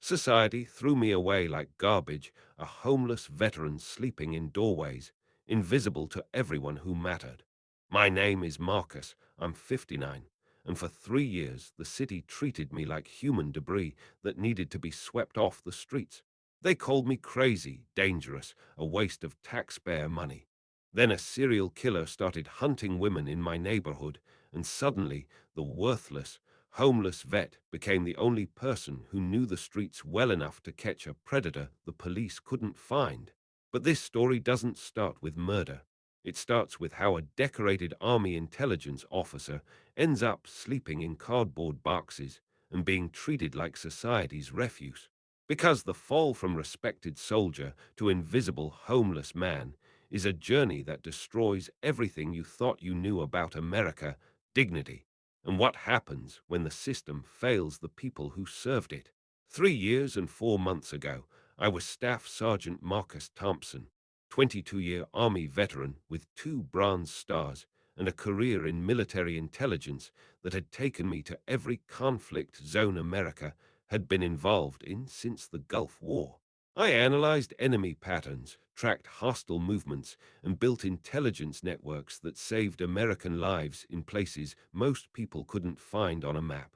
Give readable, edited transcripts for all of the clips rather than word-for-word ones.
Society threw me away like garbage, a homeless veteran sleeping in doorways, invisible to everyone who mattered. My name is Marcus, I'm 59, and for 3 years the city treated me like human debris that needed to be swept off the streets. They called me crazy, dangerous, a waste of taxpayer money. Then a serial killer started hunting women in my neighborhood, and suddenly the worthless, homeless vet became the only person who knew the streets well enough to catch a predator the police couldn't find. But this story doesn't start with murder. It starts with how a decorated Army intelligence officer ends up sleeping in cardboard boxes and being treated like society's refuse. Because the fall from respected soldier to invisible homeless man is a journey that destroys everything you thought you knew about America, dignity, and what happens when the system fails the people who served it. 3 years and 4 months ago, I was Staff Sergeant Marcus Thompson, 22-year Army veteran with 2 Bronze Stars and a career in military intelligence that had taken me to every conflict zone America had been involved in since the Gulf War. I analyzed enemy patterns, tracked hostile movements, and built intelligence networks that saved American lives in places most people couldn't find on a map.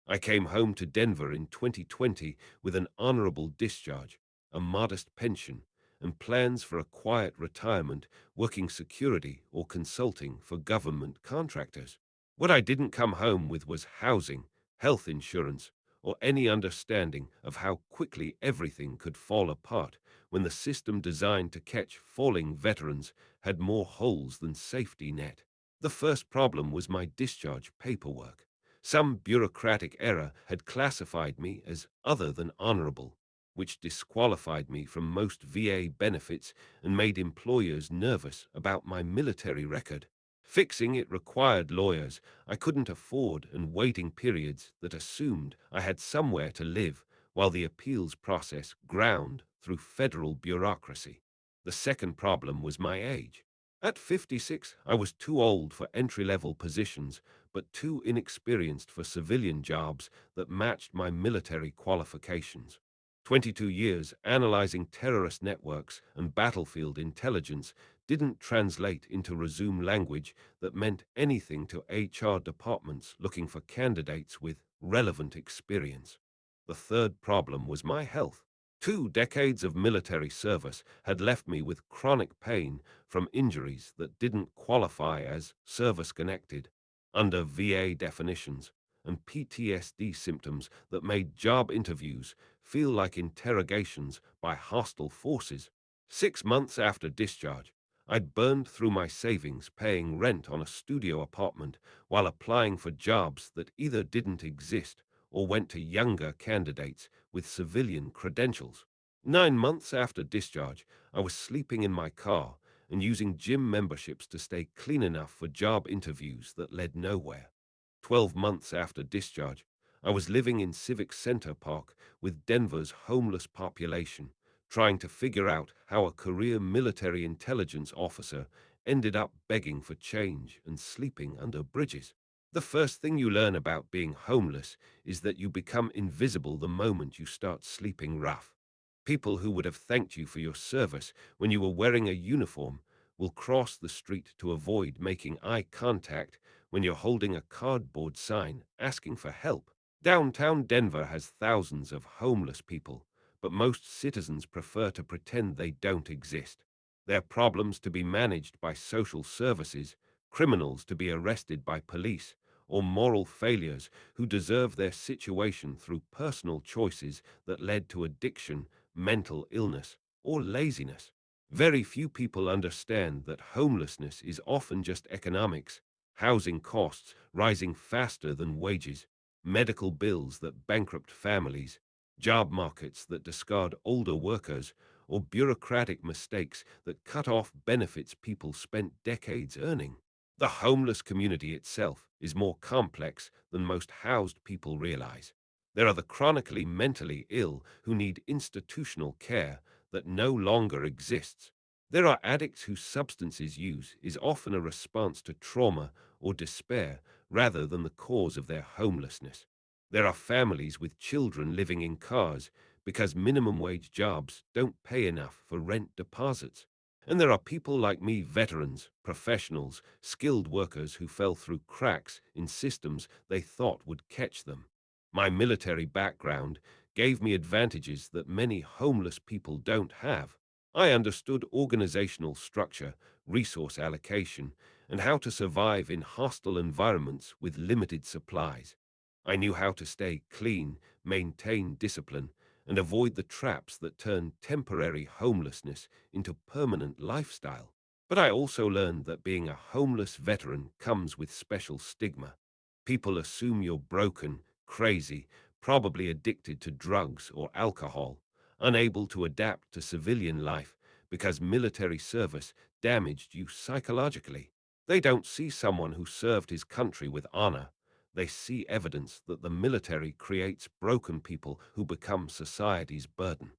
I came home to Denver in 2020 with an honorable discharge, a modest pension, and plans for a quiet retirement working security or consulting for government contractors. What I didn't come home with was housing, health insurance, or any understanding of how quickly everything could fall apart when the system designed to catch falling veterans had more holes than safety net. The first problem was my discharge paperwork. Some bureaucratic error had classified me as other than honorable, which disqualified me from most VA benefits and made employers nervous about my military record. Fixing it required lawyers I couldn't afford and waiting periods that assumed I had somewhere to live while the appeals process ground through federal bureaucracy. The second problem was my age. At 56, I was too old for entry-level positions, but too inexperienced for civilian jobs that matched my military qualifications. 22 years analyzing terrorist networks and battlefield intelligence didn't translate into resume language that meant anything to HR departments looking for candidates with relevant experience. The third problem was my health. 2 decades of military service had left me with chronic pain from injuries that didn't qualify as service-connected under VA definitions, and PTSD symptoms that made job interviews feel like interrogations by hostile forces. 6 months after discharge, I'd burned through my savings paying rent on a studio apartment while applying for jobs that either didn't exist or went to younger candidates with civilian credentials. 9 months after discharge, I was sleeping in my car and using gym memberships to stay clean enough for job interviews that led nowhere. 12 months after discharge, I was living in Civic Center Park with Denver's homeless population, trying to figure out how a career military intelligence officer ended up begging for change and sleeping under bridges. The first thing you learn about being homeless is that you become invisible the moment you start sleeping rough. People who would have thanked you for your service when you were wearing a uniform will cross the street to avoid making eye contact when you're holding a cardboard sign asking for help. Downtown Denver has thousands of homeless people, but most citizens prefer to pretend they don't exist. Their problems to be managed by social services, criminals to be arrested by police, or moral failures who deserve their situation through personal choices that led to addiction, mental illness, or laziness. Very few people understand that homelessness is often just economics, housing costs rising faster than wages, medical bills that bankrupt families, job markets that discard older workers, or bureaucratic mistakes that cut off benefits people spent decades earning. The homeless community itself is more complex than most housed people realize. There are the chronically mentally ill who need institutional care that no longer exists. There are addicts whose substances use is often a response to trauma or despair rather than the cause of their homelessness. There are families with children living in cars because minimum wage jobs don't pay enough for rent deposits. And there are people like me, veterans, professionals, skilled workers who fell through cracks in systems they thought would catch them. My military background gave me advantages that many homeless people don't have. I understood organizational structure, resource allocation, and how to survive in hostile environments with limited supplies. I knew how to stay clean, maintain discipline, and avoid the traps that turn temporary homelessness into permanent lifestyle. But I also learned that being a homeless veteran comes with special stigma. People assume you're broken, crazy, probably addicted to drugs or alcohol, unable to adapt to civilian life because military service damaged you psychologically. They don't see someone who served his country with honor. They see evidence that the military creates broken people who become society's burden.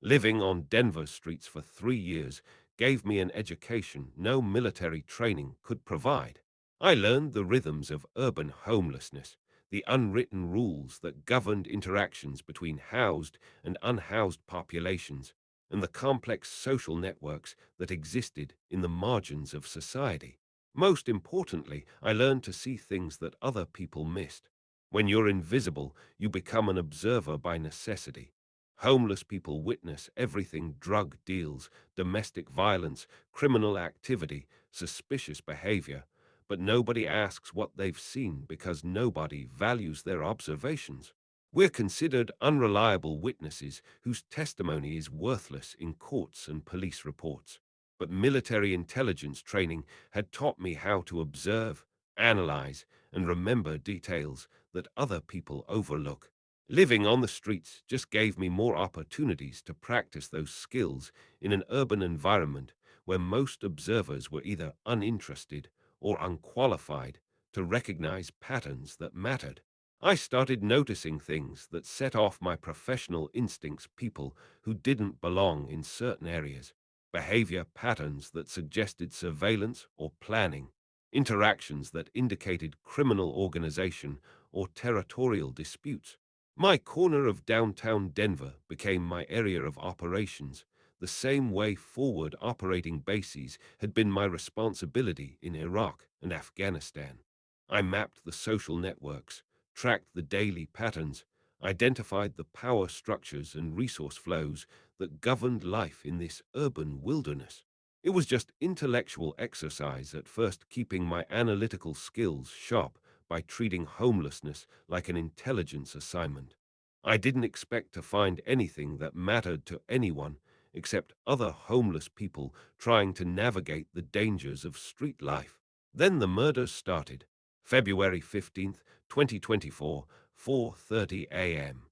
Living on Denver streets for 3 years gave me an education no military training could provide. I learned the rhythms of urban homelessness, the unwritten rules that governed interactions between housed and unhoused populations, and the complex social networks that existed in the margins of society. Most importantly, I learned to see things that other people missed. When you're invisible, you become an observer by necessity. Homeless people witness everything: drug deals, domestic violence, criminal activity, suspicious behavior, but nobody asks what they've seen because nobody values their observations. We're considered unreliable witnesses whose testimony is worthless in courts and police reports. But military intelligence training had taught me how to observe, analyze, and remember details that other people overlook. Living on the streets just gave me more opportunities to practice those skills in an urban environment where most observers were either uninterested or unqualified to recognize patterns that mattered. I started noticing things that set off my professional instincts: people who didn't belong in certain areas, behavior patterns that suggested surveillance or planning, interactions that indicated criminal organization or territorial disputes. My corner of downtown Denver became my area of operations, the same way forward operating bases had been my responsibility in Iraq and Afghanistan. I mapped the social networks, tracked the daily patterns, identified the power structures and resource flows that governed life in this urban wilderness. It was just intellectual exercise at first, keeping my analytical skills sharp by treating homelessness like an intelligence assignment. I didn't expect to find anything that mattered to anyone except other homeless people trying to navigate the dangers of street life. Then the murders started. February 15th, 2024, 4:30 a.m.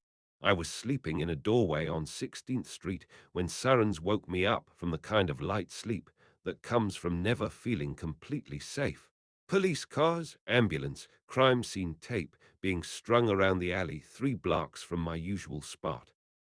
I was sleeping in a doorway on 16th Street when sirens woke me up from the kind of light sleep that comes from never feeling completely safe. Police cars, ambulance, crime scene tape being strung around the alley 3 blocks from my usual spot.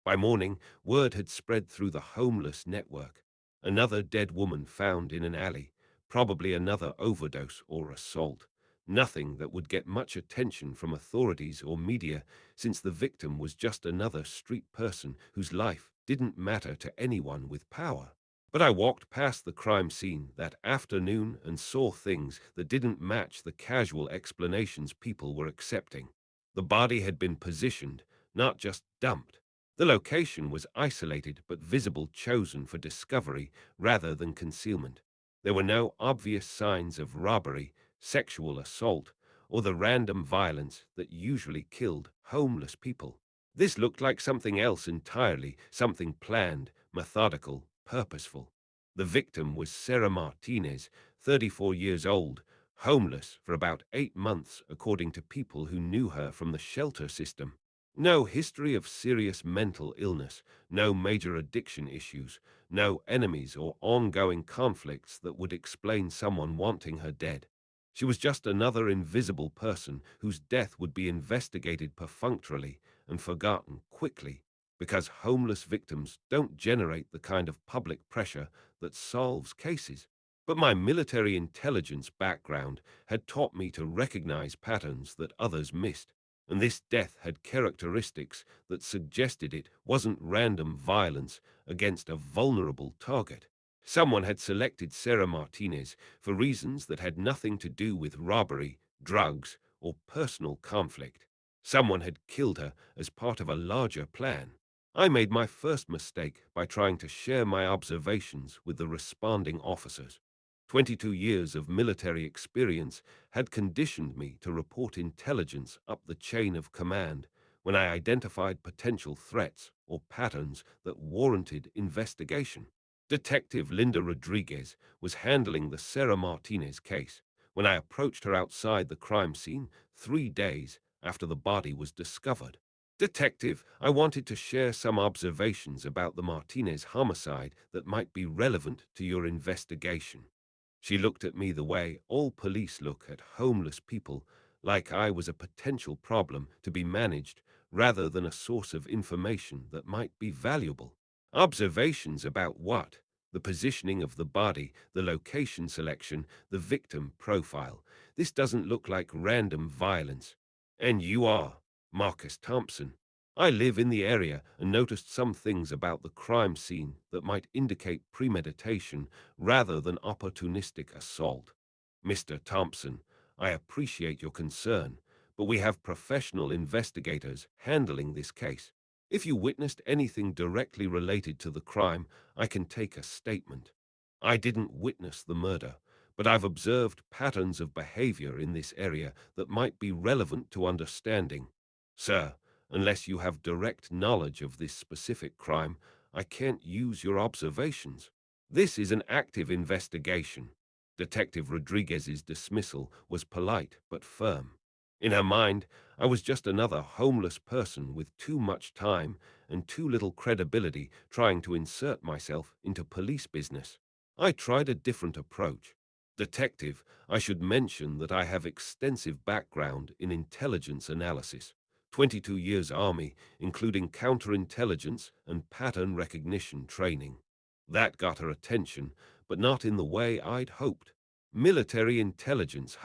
By morning, word had spread through the homeless network. Another dead woman found in an alley, probably another overdose or assault. Nothing that would get much attention from authorities or media, since the victim was just another street person whose life didn't matter to anyone with power. But I walked past the crime scene that afternoon and saw things that didn't match the casual explanations people were accepting. The body had been positioned, not just dumped. The location was isolated but visible, chosen for discovery rather than concealment. There were no obvious signs of robbery, sexual assault, or the random violence that usually killed homeless people. This looked like something else entirely, something planned, methodical, purposeful. The victim was Sarah Martinez, 34 years old, homeless for about 8 months, according to people who knew her from the shelter system. No history of serious mental illness, no major addiction issues, no enemies or ongoing conflicts that would explain someone wanting her dead. She was just another invisible person whose death would be investigated perfunctorily and forgotten quickly, because homeless victims don't generate the kind of public pressure that solves cases. But my military intelligence background had taught me to recognize patterns that others missed. and this death had characteristics that suggested it wasn't random violence against a vulnerable target. Someone had selected Sarah Martinez for reasons that had nothing to do with robbery, drugs, or personal conflict. Someone had killed her as part of a larger plan. I made my first mistake by trying to share my observations with the responding officers. 22 years of military experience had conditioned me to report intelligence up the chain of command when I identified potential threats or patterns that warranted investigation. Detective Linda Rodriguez was handling the Sarah Martinez case when I approached her outside the crime scene 3 days after the body was discovered. Detective, I wanted to share some observations about the Martinez homicide that might be relevant to your investigation. She looked at me the way all police look at homeless people, like I was a potential problem to be managed rather than a source of information that might be valuable. Observations about what? The positioning of the body, the location selection, the victim profile. This doesn't look like random violence. And you are Marcus Thompson. I live in the area and noticed some things about the crime scene that might indicate premeditation rather than opportunistic assault. Mr. Thompson, I appreciate your concern, but we have professional investigators handling this case. If you witnessed anything directly related to the crime, I can take a statement. I didn't witness the murder, but I've observed patterns of behavior in this area that might be relevant to understanding. Sir, unless you have direct knowledge of this specific crime, I can't use your observations. This is an active investigation. Detective Rodriguez's dismissal was polite but firm. In her mind, I was just another homeless person with too much time and too little credibility trying to insert myself into police business. I tried a different approach. Detective, I should mention that I have extensive background in intelligence analysis. 22 years Army, including counterintelligence and pattern recognition training. That got her attention, but not in the way I'd hoped. Military intelligence,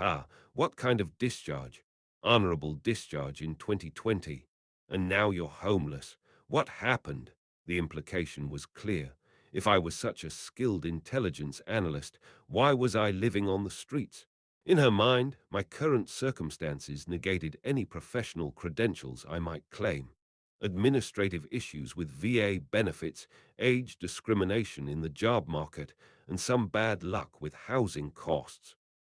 what kind of discharge? Honorable discharge in 2020. And now you're homeless. What happened? The implication was clear. If I was such a skilled intelligence analyst, why was I living on the streets? In her mind, my current circumstances negated any professional credentials I might claim. Administrative issues with VA benefits, age discrimination in the job market, and some bad luck with housing costs.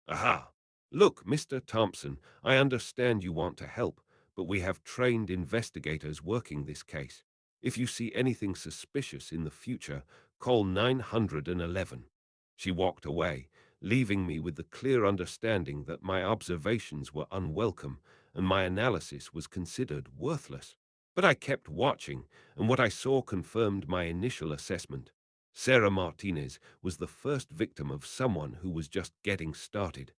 Aha! Look, Mr. Thompson, I understand you want to help, but we have trained investigators working this case. If you see anything suspicious in the future, call 911. She walked away, leaving me with the clear understanding that my observations were unwelcome and my analysis was considered worthless. But I kept watching, and what I saw confirmed my initial assessment. Sarah Martinez was the first victim of someone who was just getting started.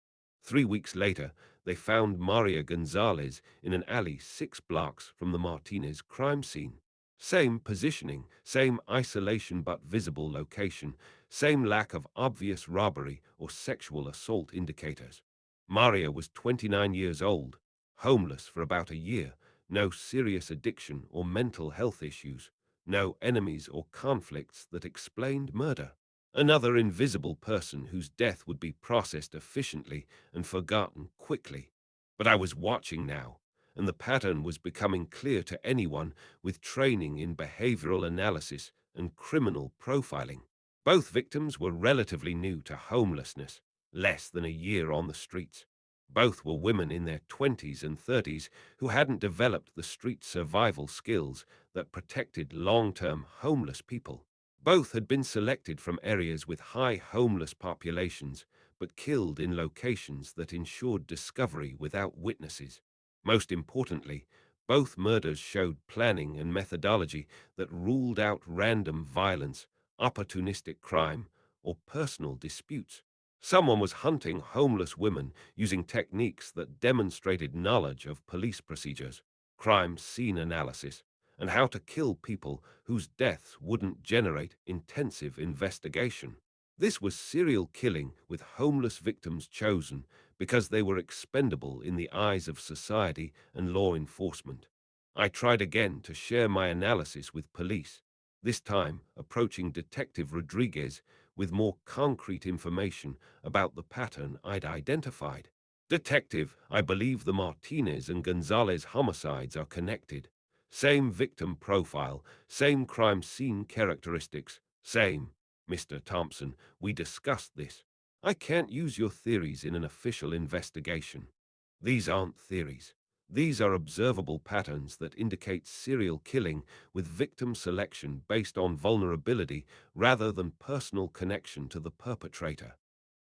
3 weeks later, they found Maria Gonzalez in an alley 6 blocks from the Martinez crime scene. Same positioning, same isolation but visible location, same lack of obvious robbery or sexual assault indicators. Maria was 29 years old, homeless for about a year, no serious addiction or mental health issues, no enemies or conflicts that explained murder. Another invisible person whose death would be processed efficiently and forgotten quickly. But I was watching now, and the pattern was becoming clear to anyone with training in behavioral analysis and criminal profiling. Both victims were relatively new to homelessness, less than a year on the streets. Both were women in their 20s and 30s who hadn't developed the street survival skills that protected long-term homeless people. Both had been selected from areas with high homeless populations, but killed in locations that ensured discovery without witnesses. Most importantly, both murders showed planning and methodology that ruled out random violence, opportunistic crime, or personal disputes. Someone was hunting homeless women using techniques that demonstrated knowledge of police procedures, crime scene analysis, and how to kill people whose deaths wouldn't generate intensive investigation. This was serial killing with homeless victims chosen because they were expendable in the eyes of society and law enforcement. I tried again to share my analysis with police, this time approaching Detective Rodriguez with more concrete information about the pattern I'd identified. Detective, I believe the Martinez and Gonzalez homicides are connected. Same victim profile, same crime scene characteristics, same. Mr. Thompson, we discussed this. I can't use your theories in an official investigation. These aren't theories. These are observable patterns that indicate serial killing with victim selection based on vulnerability rather than personal connection to the perpetrator.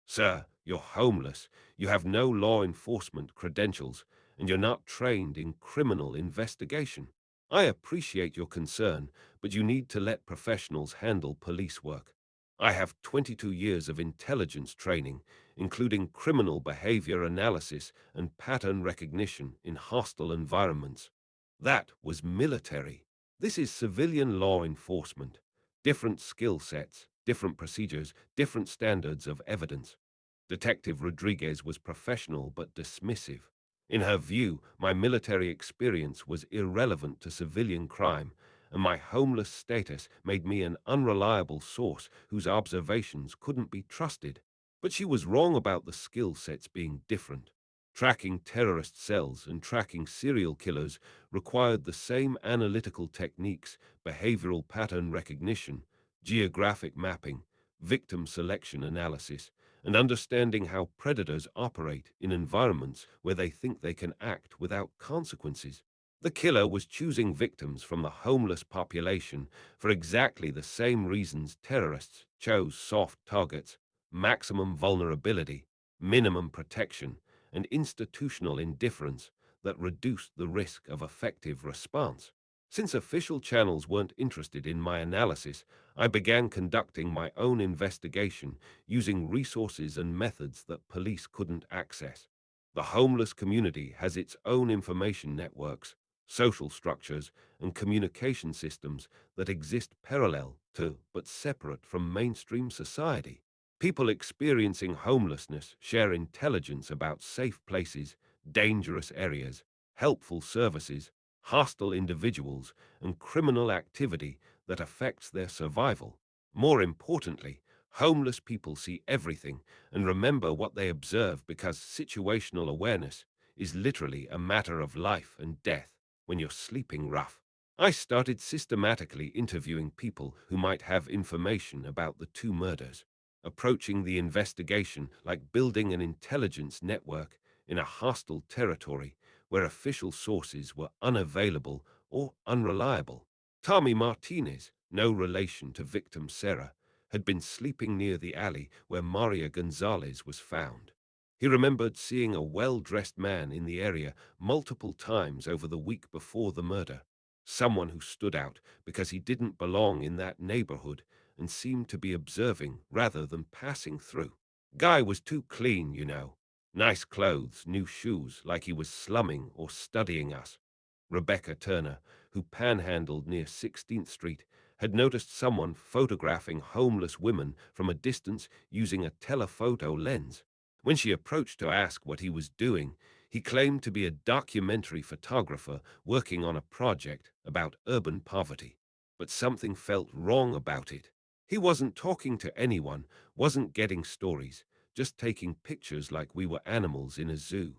Sir, you're homeless, you have no law enforcement credentials, and you're not trained in criminal investigation. I appreciate your concern, but you need to let professionals handle police work. I have 22 years of intelligence training, including criminal behavior analysis and pattern recognition in hostile environments. That was military. This is civilian law enforcement. Different skill sets, different procedures, different standards of evidence. Detective Rodriguez was professional but dismissive. In her view, my military experience was irrelevant to civilian crime, and my homeless status made me an unreliable source whose observations couldn't be trusted. But she was wrong about the skill sets being different. Tracking terrorist cells and tracking serial killers required the same analytical techniques, behavioral pattern recognition, geographic mapping, victim selection analysis, and understanding how predators operate in environments where they think they can act without consequences. The killer was choosing victims from the homeless population for exactly the same reasons terrorists chose soft targets: maximum vulnerability, minimum protection, and institutional indifference that reduced the risk of effective response. Since official channels weren't interested in my analysis, I began conducting my own investigation using resources and methods that police couldn't access. The homeless community has its own information networks, social structures, and communication systems that exist parallel to but separate from mainstream society. People experiencing homelessness share intelligence about safe places, dangerous areas, helpful services, hostile individuals, and criminal activity that affects their survival. More importantly, homeless people see everything and remember what they observe because situational awareness is literally a matter of life and death when you're sleeping rough. I started systematically interviewing people who might have information about the two murders, approaching the investigation like building an intelligence network in a hostile territory where official sources were unavailable or unreliable. Tommy Martinez, no relation to victim Sarah, had been sleeping near the alley where Maria Gonzalez was found. He remembered seeing a well-dressed man in the area multiple times over the week before the murder, someone who stood out because he didn't belong in that neighborhood and seemed to be observing rather than passing through. Guy was too clean, you know. Nice clothes, new shoes, like he was slumming or studying us. Rebecca Turner, who panhandled near 16th Street, had noticed someone photographing homeless women from a distance using a telephoto lens. When she approached to ask what he was doing, he claimed to be a documentary photographer working on a project about urban poverty. But something felt wrong about it. He wasn't talking to anyone, wasn't getting stories, just taking pictures like we were animals in a zoo.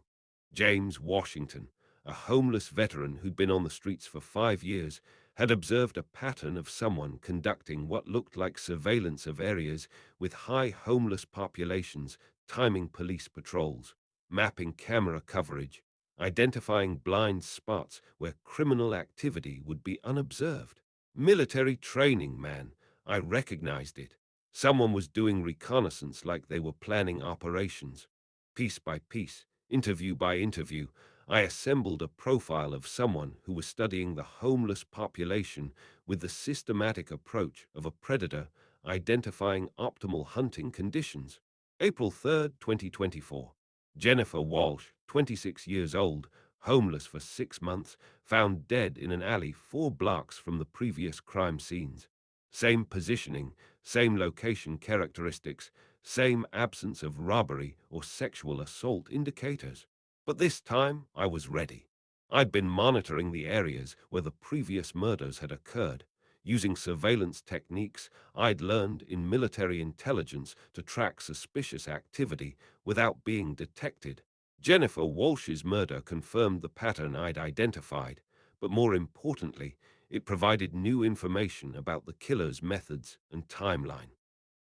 James Washington, a homeless veteran who'd been on the streets for 5 years, had observed a pattern of someone conducting what looked like surveillance of areas with high homeless populations, timing police patrols, mapping camera coverage, identifying blind spots where criminal activity would be unobserved. Military training, man. I recognized it. Someone was doing reconnaissance like they were planning operations. Piece by piece, interview by interview, I assembled a profile of someone who was studying the homeless population with the systematic approach of a predator identifying optimal hunting conditions. April 3rd, 2024. Jennifer Walsh, 26 years old, homeless for 6 months, found dead in an alley 4 blocks from the previous crime scenes. Same positioning, same location characteristics, Same absence of robbery or sexual assault indicators. But this time I was ready. I'd been monitoring the areas where the previous murders had occurred, using surveillance techniques I'd learned in military intelligence to track suspicious activity without being detected. Jennifer Walsh's murder confirmed the pattern I'd identified, but more importantly, it provided new information about the killer's methods and timeline.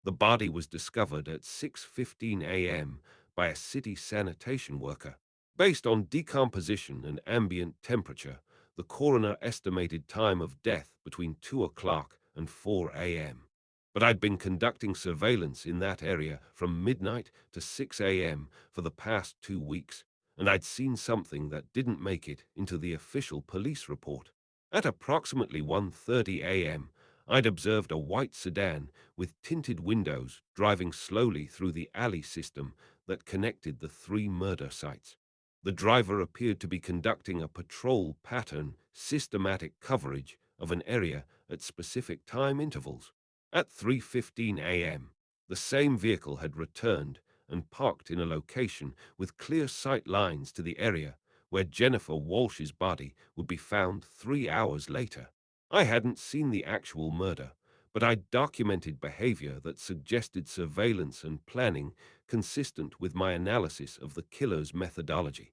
The body was discovered at 6:15 a.m. by a city sanitation worker. Based on decomposition and ambient temperature, the coroner estimated time of death between 2 o'clock and 4 a.m. But I'd been conducting surveillance in that area from midnight to 6 a.m. for the past 2 weeks, and I'd seen something that didn't make it into the official police report. At approximately 1:30 a.m., I'd observed a white sedan with tinted windows driving slowly through the alley system that connected the three murder sites. The driver appeared to be conducting a patrol pattern, systematic coverage of an area at specific time intervals. At 3:15 a.m., the same vehicle had returned and parked in a location with clear sight lines to the area where Jennifer Walsh's body would be found 3 hours later. I hadn't seen the actual murder, but I documented behavior that suggested surveillance and planning consistent with my analysis of the killer's methodology.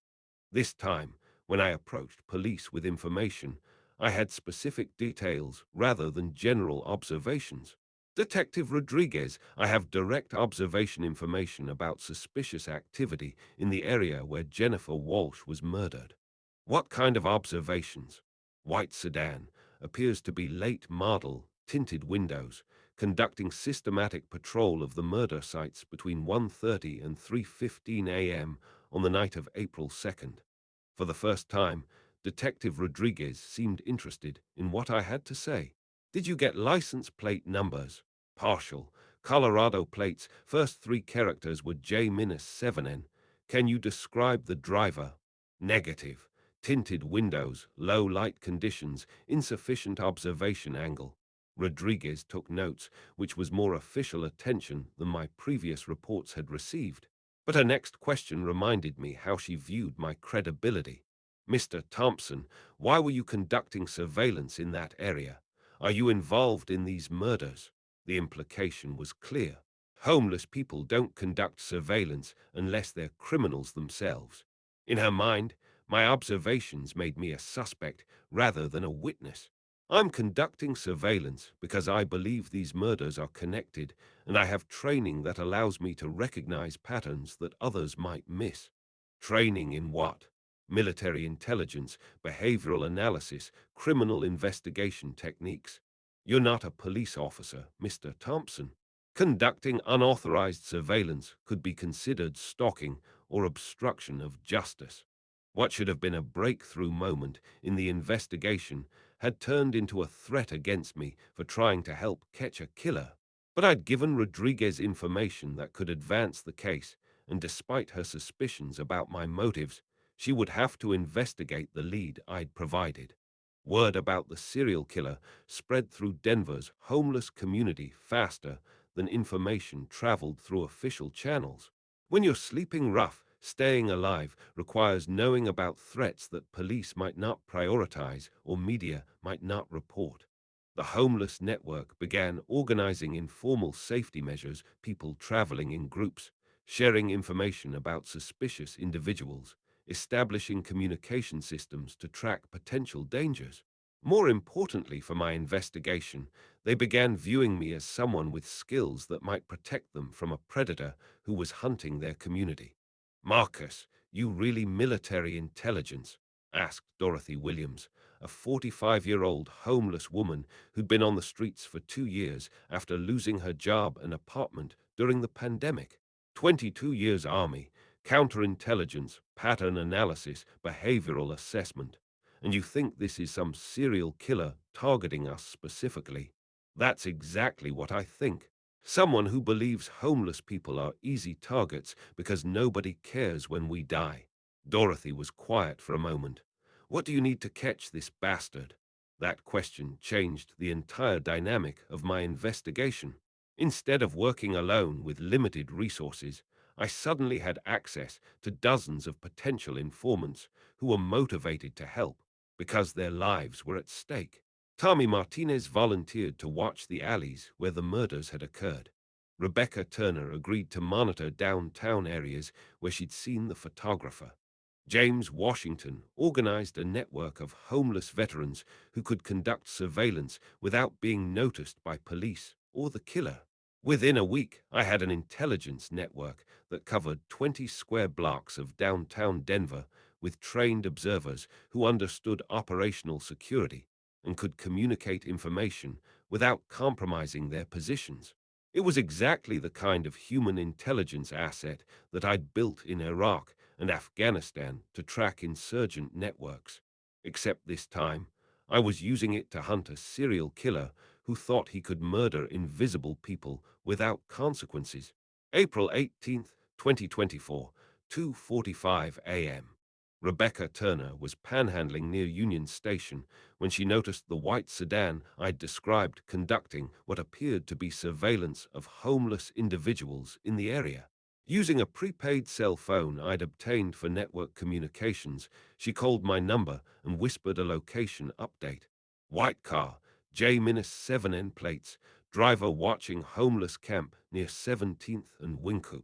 This time, when I approached police with information, I had specific details rather than general observations. Detective Rodriguez, I have direct observation information about suspicious activity in the area where Jennifer Walsh was murdered. What kind of observations? White sedan appears to be late model, tinted windows, conducting systematic patrol of the murder sites between 1:30 and 3:15 a.m. on the night of April 2nd. For the first time, Detective Rodriguez seemed interested in what I had to say. Did you get license plate numbers? Partial. Colorado plates. First three characters were J-7N. Can you describe the driver? Negative. Tinted windows, low light conditions, insufficient observation angle. Rodriguez took notes, which was more official attention than my previous reports had received. But her next question reminded me how she viewed my credibility. Mr. Thompson, why were you conducting surveillance in that area? Are you involved in these murders? The implication was clear. Homeless people don't conduct surveillance unless they're criminals themselves. In her mind, my observations made me a suspect rather than a witness. I'm conducting surveillance because I believe these murders are connected, and I have training that allows me to recognize patterns that others might miss. Training in what? Military intelligence, behavioral analysis, criminal investigation techniques. You're not a police officer, Mr. Thompson. Conducting unauthorized surveillance could be considered stalking or obstruction of justice. What should have been a breakthrough moment in the investigation had turned into a threat against me for trying to help catch a killer. But I'd given Rodriguez information that could advance the case, and despite her suspicions about my motives, she would have to investigate the lead I'd provided. Word about the serial killer spread through Denver's homeless community faster than information traveled through official channels. When you're sleeping rough, staying alive requires knowing about threats that police might not prioritize or media might not report. The homeless network began organizing informal safety measures, people traveling in groups, sharing information about suspicious individuals, establishing communication systems to track potential dangers. More importantly for my investigation, they began viewing me as someone with skills that might protect them from a predator who was hunting their community. Marcus, you really military intelligence? Asked Dorothy Williams, a 45-year-old homeless woman who'd been on the streets for 2 years after losing her job and apartment during the pandemic. 22 years Army, counterintelligence, pattern analysis, behavioral assessment. And you think this is some serial killer targeting us specifically? That's exactly what I think. Someone who believes homeless people are easy targets because nobody cares when we die. Dorothy was quiet for a moment. What do you need to catch this bastard? That question changed the entire dynamic of my investigation. Instead of working alone with limited resources, I suddenly had access to dozens of potential informants who were motivated to help because their lives were at stake. Tommy Martinez volunteered to watch the alleys where the murders had occurred. Rebecca Turner agreed to monitor downtown areas where she'd seen the photographer. James Washington organized a network of homeless veterans who could conduct surveillance without being noticed by police or the killer. Within a week, I had an intelligence network that covered 20 square blocks of downtown Denver with trained observers who understood operational security and could communicate information without compromising their positions. It was exactly the kind of human intelligence asset that I'd built in Iraq and Afghanistan to track insurgent networks. Except this time, I was using it to hunt a serial killer who thought he could murder invisible people without consequences. April 18th, 2024, 2:45 a.m. Rebecca Turner was panhandling near Union Station when she noticed the white sedan I'd described conducting what appeared to be surveillance of homeless individuals in the area. Using a prepaid cell phone I'd obtained for network communications, she called my number and whispered a location update. White car, J-7N plates, driver watching homeless camp near 17th and Wynkoop.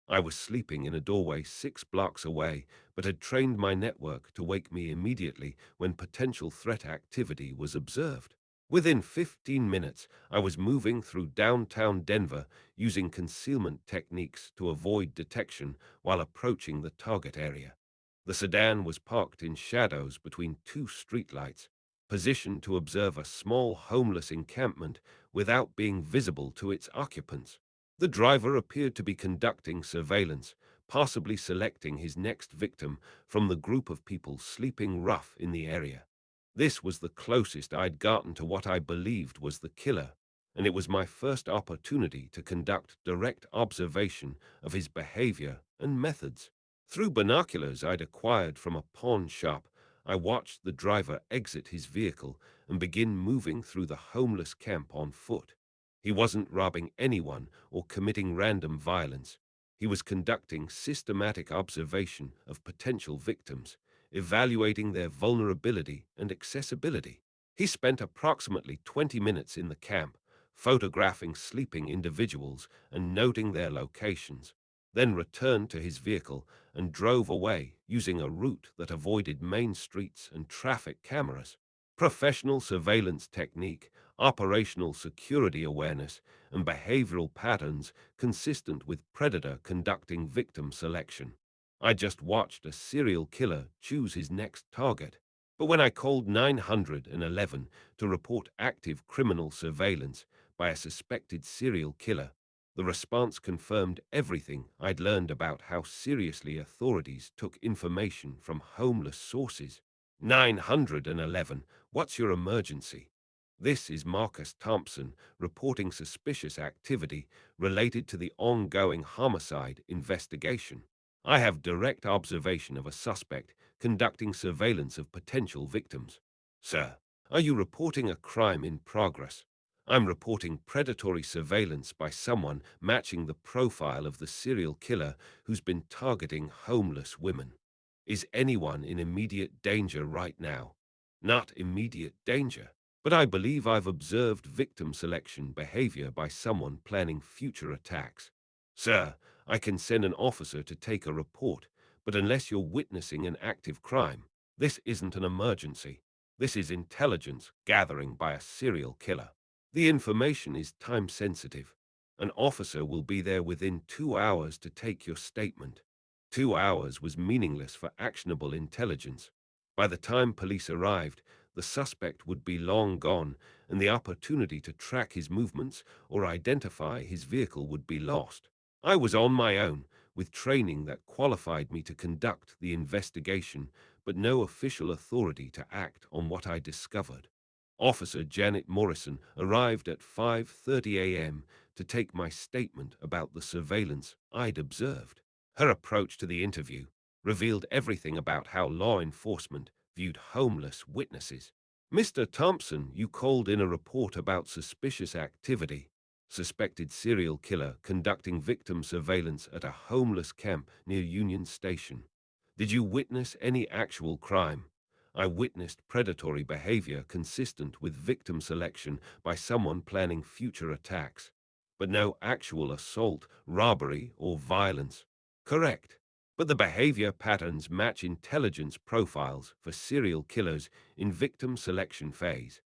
I was sleeping in a doorway 6 blocks away, but had trained my network to wake me immediately when potential threat activity was observed. Within 15 minutes, I was moving through downtown Denver using concealment techniques to avoid detection while approaching the target area. The sedan was parked in shadows between two streetlights, positioned to observe a small homeless encampment without being visible to its occupants. The driver appeared to be conducting surveillance, possibly selecting his next victim from the group of people sleeping rough in the area. This was the closest I'd gotten to what I believed was the killer, and it was my first opportunity to conduct direct observation of his behavior and methods. Through binoculars I'd acquired from a pawn shop, I watched the driver exit his vehicle and begin moving through the homeless camp on foot. He wasn't robbing anyone or committing random violence. He was conducting systematic observation of potential victims, evaluating their vulnerability and accessibility. He spent approximately 20 minutes in the camp, photographing sleeping individuals and noting their locations, then returned to his vehicle and drove away using a route that avoided main streets and traffic cameras. Professional surveillance technique, operational security awareness, and behavioral patterns consistent with predator conducting victim selection. I just watched a serial killer choose his next target. But when I called 911 to report active criminal surveillance by a suspected serial killer, the response confirmed everything I'd learned about how seriously authorities took information from homeless sources. 911, what's your emergency? This is Marcus Thompson reporting suspicious activity related to the ongoing homicide investigation. I have direct observation of a suspect conducting surveillance of potential victims. Sir, are you reporting a crime in progress? I'm reporting predatory surveillance by someone matching the profile of the serial killer who's been targeting homeless women. Is anyone in immediate danger right now? Not immediate danger, but I believe I've observed victim selection behavior by someone planning future attacks. Sir, I can send an officer to take a report, but unless you're witnessing an active crime, this isn't an emergency. This is intelligence gathering by a serial killer. The information is time sensitive. An officer will be there within 2 hours to take your statement. 2 hours was meaningless for actionable intelligence. By the time police arrived, the suspect would be long gone, and the opportunity to track his movements or identify his vehicle would be lost. I was on my own, with training that qualified me to conduct the investigation, but no official authority to act on what I discovered. Officer Janet Morrison arrived at 5:30 a.m. to take my statement about the surveillance I'd observed. Her approach to the interview revealed everything about how law enforcement viewed homeless witnesses. Mr. Thompson, you called in a report about suspicious activity. Suspected serial killer conducting victim surveillance at a homeless camp near Union Station. Did you witness any actual crime? I witnessed predatory behavior consistent with victim selection by someone planning future attacks, but no actual assault, robbery, or violence. Correct. But the behavior patterns match intelligence profiles for serial killers in victim selection phase.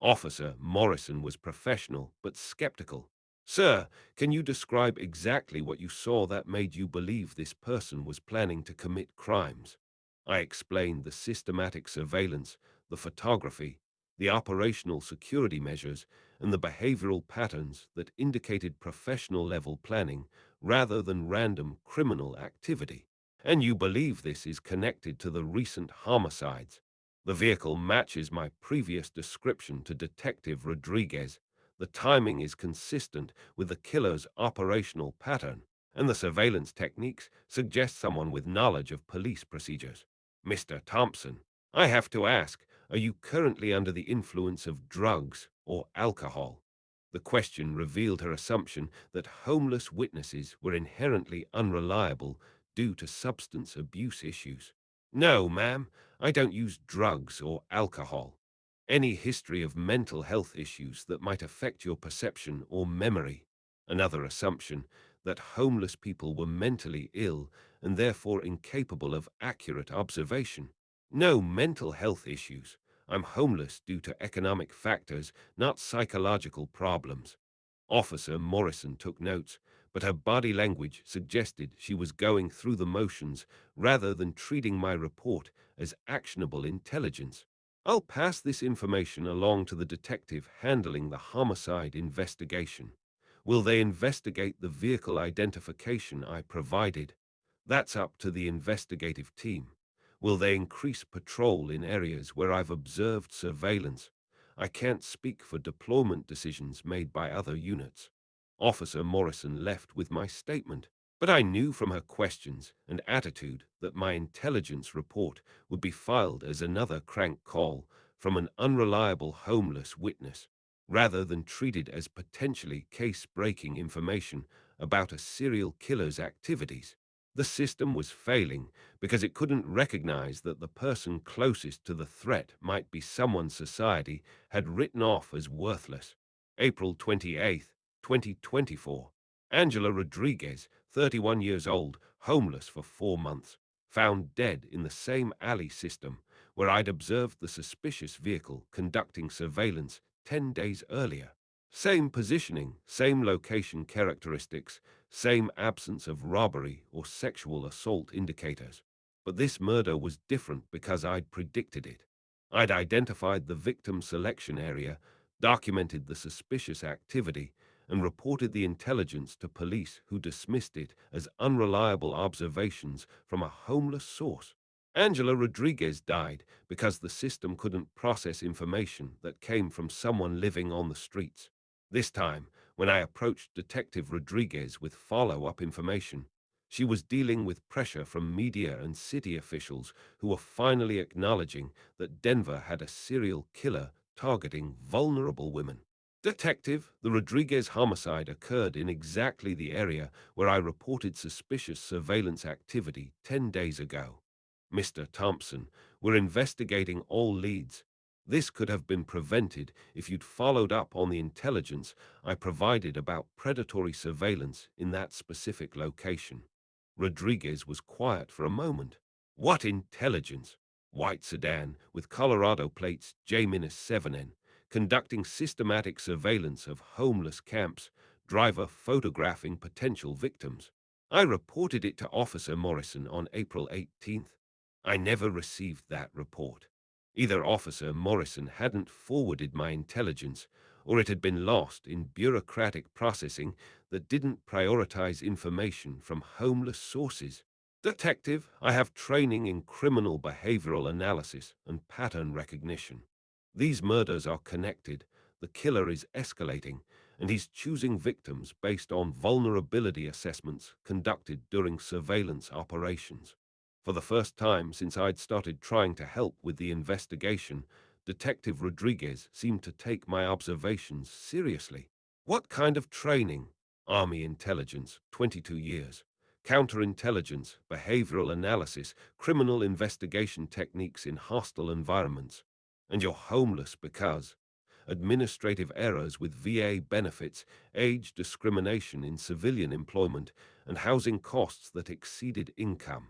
Officer Morrison was professional but skeptical. Sir, can you describe exactly what you saw that made you believe this person was planning to commit crimes? I explained the systematic surveillance, the photography, the operational security measures, and the behavioral patterns that indicated professional level planning rather than random criminal activity. And you believe this is connected to the recent homicides. The vehicle matches my previous description to Detective Rodriguez. The timing is consistent with the killer's operational pattern, and the surveillance techniques suggest someone with knowledge of police procedures. Mr. Thompson, I have to ask, are you currently under the influence of drugs or alcohol? The question revealed her assumption that homeless witnesses were inherently unreliable due to substance abuse issues. No, ma'am, I don't use drugs or alcohol. Any history of mental health issues that might affect your perception or memory. Another assumption that homeless people were mentally ill and therefore incapable of accurate observation. No mental health issues. I'm homeless due to economic factors, not psychological problems. Officer Morrison took notes, but her body language suggested she was going through the motions rather than treating my report as actionable intelligence. I'll pass this information along to the detective handling the homicide investigation. Will they investigate the vehicle identification I provided? That's up to the investigative team. Will they increase patrol in areas where I've observed surveillance? I can't speak for deployment decisions made by other units. Officer Morrison left with my statement, but I knew from her questions and attitude that my intelligence report would be filed as another crank call from an unreliable homeless witness, rather than treated as potentially case-breaking information about a serial killer's activities. The system was failing because it couldn't recognize that the person closest to the threat might be someone society had written off as worthless. April 28th, 2024. Angela Rodriguez, 31 years old, homeless for 4 months, found dead in the same alley system where I'd observed the suspicious vehicle conducting surveillance 10 days earlier. Same positioning, same location characteristics, same absence of robbery or sexual assault indicators. But this murder was different because I'd predicted it. I'd identified the victim selection area, documented the suspicious activity, and reported the intelligence to police who dismissed it as unreliable observations from a homeless source. Angela Rodriguez died because the system couldn't process information that came from someone living on the streets. This time, when I approached Detective Rodriguez with follow-up information, she was dealing with pressure from media and city officials who were finally acknowledging that Denver had a serial killer targeting vulnerable women. Detective, the Rodriguez homicide occurred in exactly the area where I reported suspicious surveillance activity 10 days ago. Mr. Thompson, we're investigating all leads. This could have been prevented if you'd followed up on the intelligence I provided about predatory surveillance in that specific location. Rodriguez was quiet for a moment. What intelligence? White sedan with Colorado plates J-7N, conducting systematic surveillance of homeless camps, driver photographing potential victims. I reported it to Officer Morrison on April 18th. I never received that report. Either Officer Morrison hadn't forwarded my intelligence, or it had been lost in bureaucratic processing that didn't prioritize information from homeless sources. Detective, I have training in criminal behavioral analysis and pattern recognition. These murders are connected, the killer is escalating, and he's choosing victims based on vulnerability assessments conducted during surveillance operations. For the first time since I'd started trying to help with the investigation, Detective Rodriguez seemed to take my observations seriously. What kind of training? Army intelligence, 22 years. Counterintelligence, behavioral analysis, criminal investigation techniques in hostile environments. And you're homeless because administrative errors with VA benefits, age discrimination in civilian employment, and housing costs that exceeded income.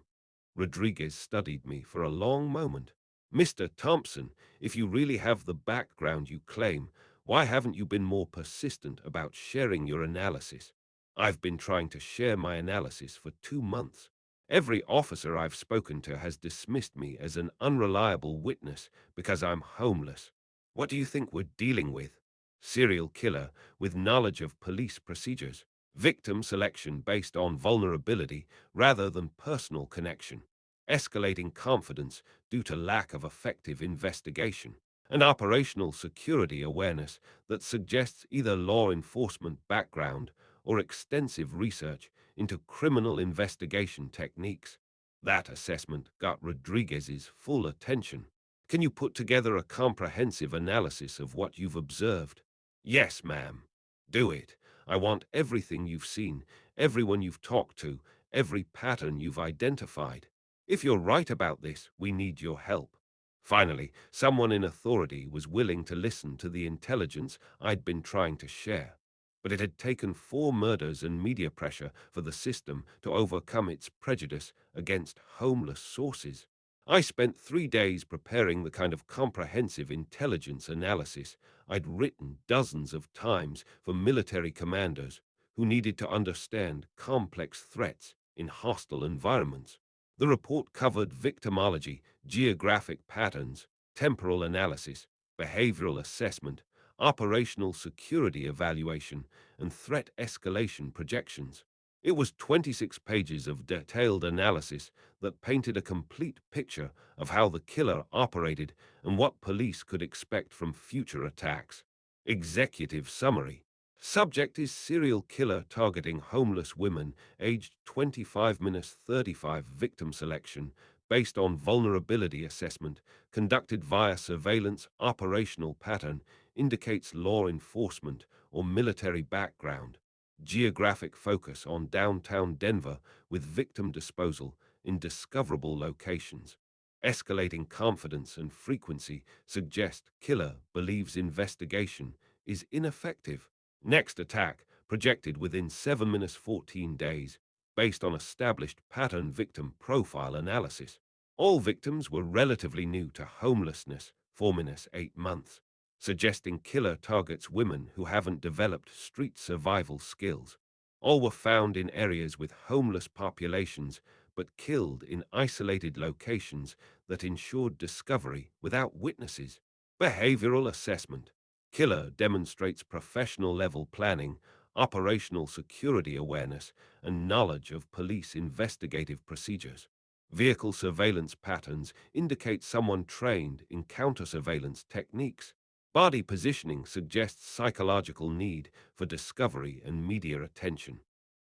Rodriguez studied me for a long moment. Mr. Thompson, if you really have the background you claim, why haven't you been more persistent about sharing your analysis? I've been trying to share my analysis for 2 months. Every officer I've spoken to has dismissed me as an unreliable witness because I'm homeless. What do you think we're dealing with? Serial killer with knowledge of police procedures, victim selection based on vulnerability rather than personal connection, escalating confidence due to lack of effective investigation, and operational security awareness that suggests either law enforcement background or extensive research into criminal investigation techniques. That assessment got Rodriguez's full attention. Can you put together a comprehensive analysis of what you've observed? Yes, ma'am. Do it. I want everything you've seen, everyone you've talked to, every pattern you've identified. If you're right about this, we need your help. Finally, someone in authority was willing to listen to the intelligence I'd been trying to share. But it had taken 4 murders and media pressure for the system to overcome its prejudice against homeless sources. I spent 3 days preparing the kind of comprehensive intelligence analysis I'd written dozens of times for military commanders who needed to understand complex threats in hostile environments. The report covered victimology, geographic patterns, temporal analysis, behavioral assessment, operational security evaluation, and threat escalation projections. It was 26 pages of detailed analysis that painted a complete picture of how the killer operated and what police could expect from future attacks. Executive summary. Subject is serial killer targeting homeless women aged 25-35. Victim selection based on vulnerability assessment conducted via surveillance. Operational pattern indicates law enforcement or military background. Geographic focus on downtown Denver with victim disposal in discoverable locations. Escalating confidence and frequency suggest killer believes investigation is ineffective. Next attack projected within 7-14 days based on established pattern victim profile analysis. All victims were relatively new to homelessness, 4-8 months, suggesting killer targets women who haven't developed street survival skills. All were found in areas with homeless populations but killed in isolated locations that ensured discovery without witnesses. Behavioral assessment. Killer demonstrates professional level planning, operational security awareness, and knowledge of police investigative procedures. Vehicle surveillance patterns indicate someone trained in counter-surveillance techniques. Body positioning suggests psychological need for discovery and media attention.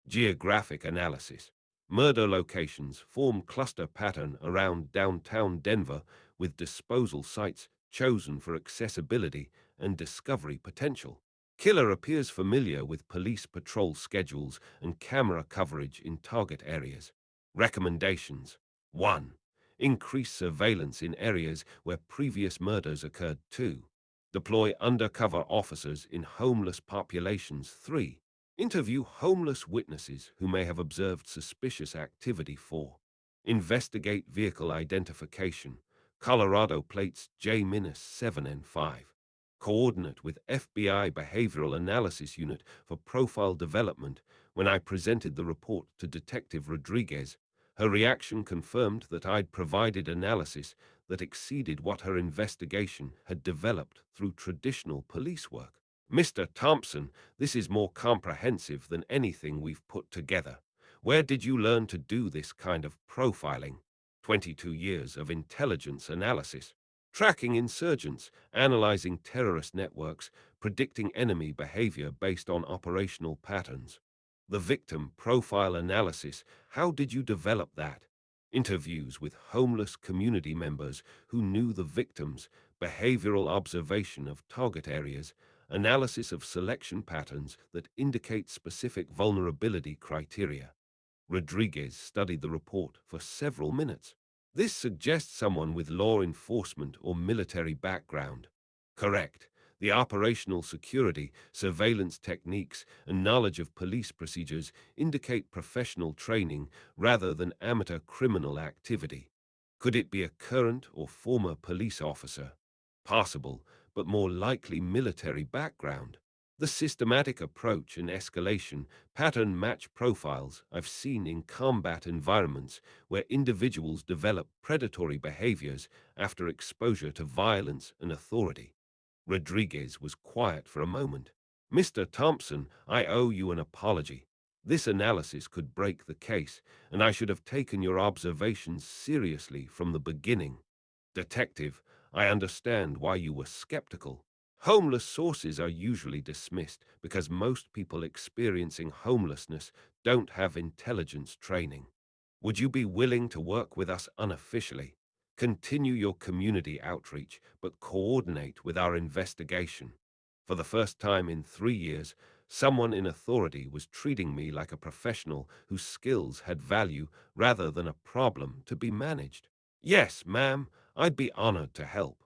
Geographic analysis. Murder locations form cluster pattern around downtown Denver with disposal sites chosen for accessibility and discovery potential. Killer appears familiar with police patrol schedules and camera coverage in target areas. Recommendations. 1. Increase surveillance in areas where previous murders occurred. 2. Deploy undercover officers in homeless populations. 3. Interview homeless witnesses who may have observed suspicious activity. 4. Investigate vehicle identification. Colorado plates J-7 and 5. Coordinate with FBI Behavioral Analysis Unit for profile development. When I presented the report to Detective Rodriguez, her reaction confirmed that I'd provided analysis that exceeded what her investigation had developed through traditional police work. Mr. Thompson, this is more comprehensive than anything we've put together. Where did you learn to do this kind of profiling? 22 years of intelligence analysis, tracking insurgents, analyzing terrorist networks, predicting enemy behavior based on operational patterns. The victim profile analysis, how did you develop that? Interviews with homeless community members who knew the victims, behavioral observation of target areas, analysis of selection patterns that indicate specific vulnerability criteria. Rodriguez studied the report for several minutes. This suggests someone with law enforcement or military background. Correct. The operational security, surveillance techniques, and knowledge of police procedures indicate professional training rather than amateur criminal activity. Could it be a current or former police officer? Possible, but more likely military background. The systematic approach and escalation pattern match profiles I've seen in combat environments where individuals develop predatory behaviors after exposure to violence and authority. Rodriguez was quiet for a moment. Mr. Thompson, I owe you an apology. This analysis could break the case, and I should have taken your observations seriously from the beginning. Detective, I understand why you were skeptical. Homeless sources are usually dismissed because most people experiencing homelessness don't have intelligence training. Would you be willing to work with us unofficially? Continue your community outreach, but coordinate with our investigation. For the first time in 3 years, someone in authority was treating me like a professional whose skills had value rather than a problem to be managed. Yes, ma'am, I'd be honored to help.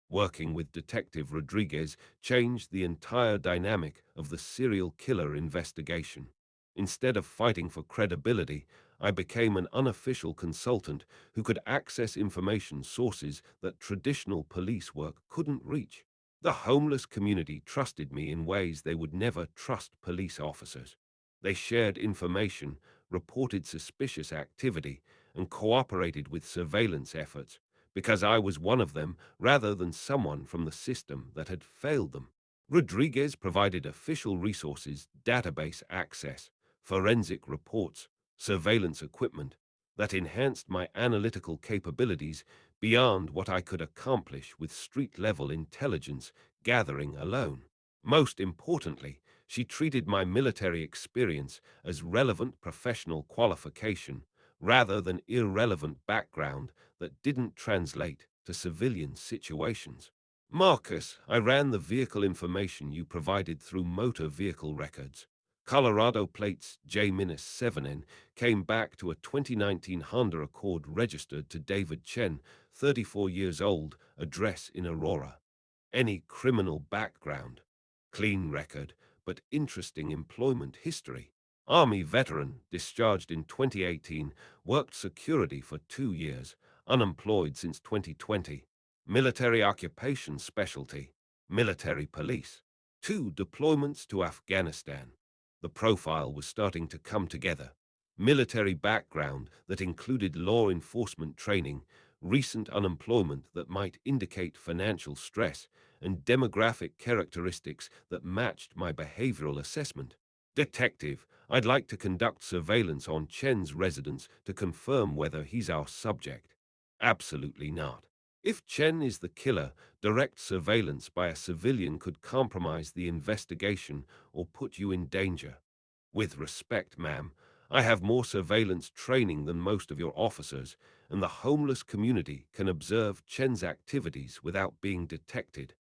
Working with Detective Rodriguez changed the entire dynamic of the serial killer investigation. Instead of fighting for credibility, I became an unofficial consultant who could access information sources that traditional police work couldn't reach. The homeless community trusted me in ways they would never trust police officers. They shared information, reported suspicious activity, and cooperated with surveillance efforts because I was one of them rather than someone from the system that had failed them. Rodriguez provided official resources, database access, forensic reports, surveillance equipment that enhanced my analytical capabilities beyond what I could accomplish with street-level intelligence gathering alone. Most importantly, she treated my military experience as relevant professional qualification rather than irrelevant background that didn't translate to civilian situations. Marcus, I ran the vehicle information you provided through motor vehicle records. Colorado plates J-7N came back to a 2019 Honda Accord registered to David Chen, 34 years old, address in Aurora. Any criminal background? Clean record, but interesting employment history. Army veteran, discharged in 2018, worked security for 2 years, unemployed since 2020. Military occupation specialty, military police. 2 deployments to Afghanistan. The profile was starting to come together. Military background that included law enforcement training, recent unemployment that might indicate financial stress, and demographic characteristics that matched my behavioral assessment. Detective, I'd like to conduct surveillance on Chen's residence to confirm whether he's our subject. Absolutely not. If Chen is the killer, direct surveillance by a civilian could compromise the investigation or put you in danger. With respect, ma'am, I have more surveillance training than most of your officers, and the homeless community can observe Chen's activities without being detected.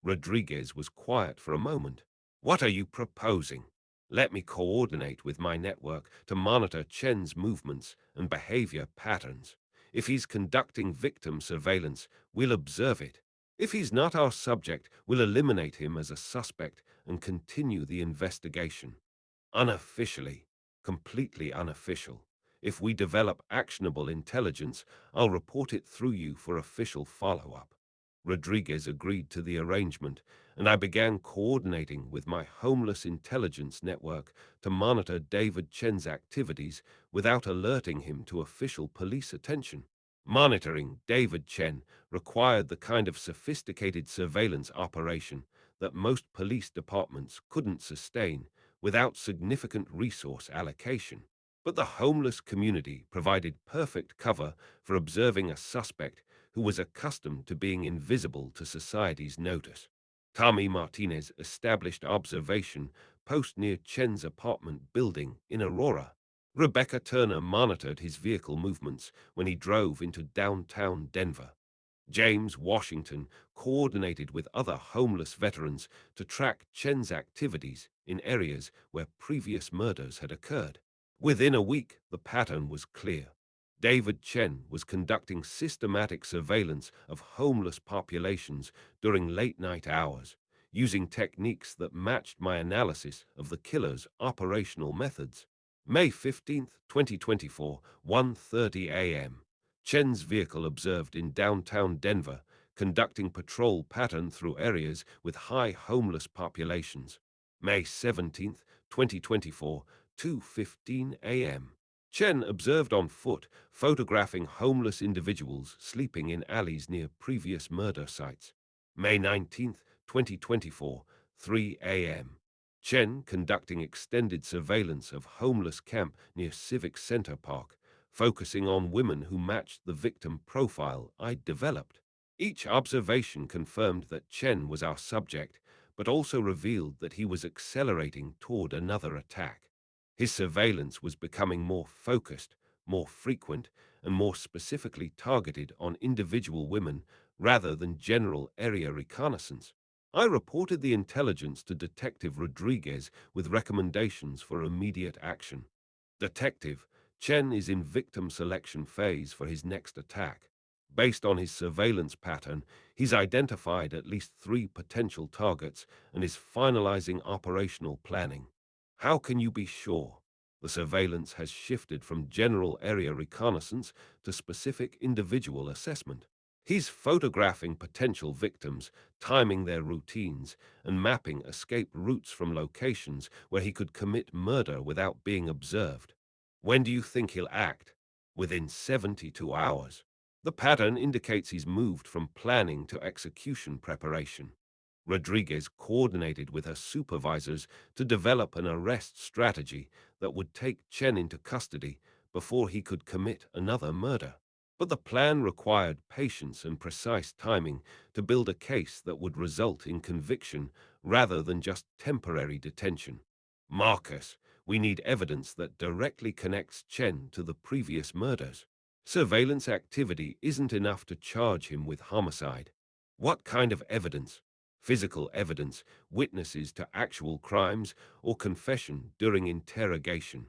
Rodriguez was quiet for a moment. What are you proposing? Let me coordinate with my network to monitor Chen's movements and behavior patterns. If he's conducting victim surveillance, we'll observe it. If he's not our subject, we'll eliminate him as a suspect and continue the investigation. Unofficially, completely unofficial. If we develop actionable intelligence, I'll report it through you for official follow-up. Rodriguez agreed to the arrangement, and I began coordinating with my homeless intelligence network to monitor David Chen's activities without alerting him to official police attention. Monitoring David Chen required the kind of sophisticated surveillance operation that most police departments couldn't sustain without significant resource allocation. But the homeless community provided perfect cover for observing a suspect who was accustomed to being invisible to society's notice. Tommy Martinez established observation post near Chen's apartment building in Aurora. Rebecca Turner monitored his vehicle movements when he drove into downtown Denver. James Washington coordinated with other homeless veterans to track Chen's activities in areas where previous murders had occurred. Within a week, the pattern was clear. David Chen was conducting systematic surveillance of homeless populations during late-night hours, using techniques that matched my analysis of the killer's operational methods. May 15th, 2024, 1:30 a.m. Chen's vehicle observed in downtown Denver, conducting patrol pattern through areas with high homeless populations. May 17th, 2024, 2:15 a.m. Chen observed on foot, photographing homeless individuals sleeping in alleys near previous murder sites. May 19th, 2024, 3 a.m. Chen conducting extended surveillance of homeless camp near Civic Center Park, focusing on women who matched the victim profile I'd developed. Each observation confirmed that Chen was our subject, but also revealed that he was accelerating toward another attack. His surveillance was becoming more focused, more frequent, and more specifically targeted on individual women rather than general area reconnaissance. I reported the intelligence to Detective Rodriguez with recommendations for immediate action. Detective, Chen is in victim selection phase for his next attack. Based on his surveillance pattern, he's identified at least 3 potential targets and is finalizing operational planning. How can you be sure? The surveillance has shifted from general area reconnaissance to specific individual assessment. He's photographing potential victims, timing their routines, and mapping escape routes from locations where he could commit murder without being observed. When do you think he'll act? Within 72 hours. The pattern indicates he's moved from planning to execution preparation. Rodriguez coordinated with her supervisors to develop an arrest strategy that would take Chen into custody before he could commit another murder. But the plan required patience and precise timing to build a case that would result in conviction rather than just temporary detention. Marcus, we need evidence that directly connects Chen to the previous murders. Surveillance activity isn't enough to charge him with homicide. What kind of evidence? Physical evidence, witnesses to actual crimes, or confession during interrogation?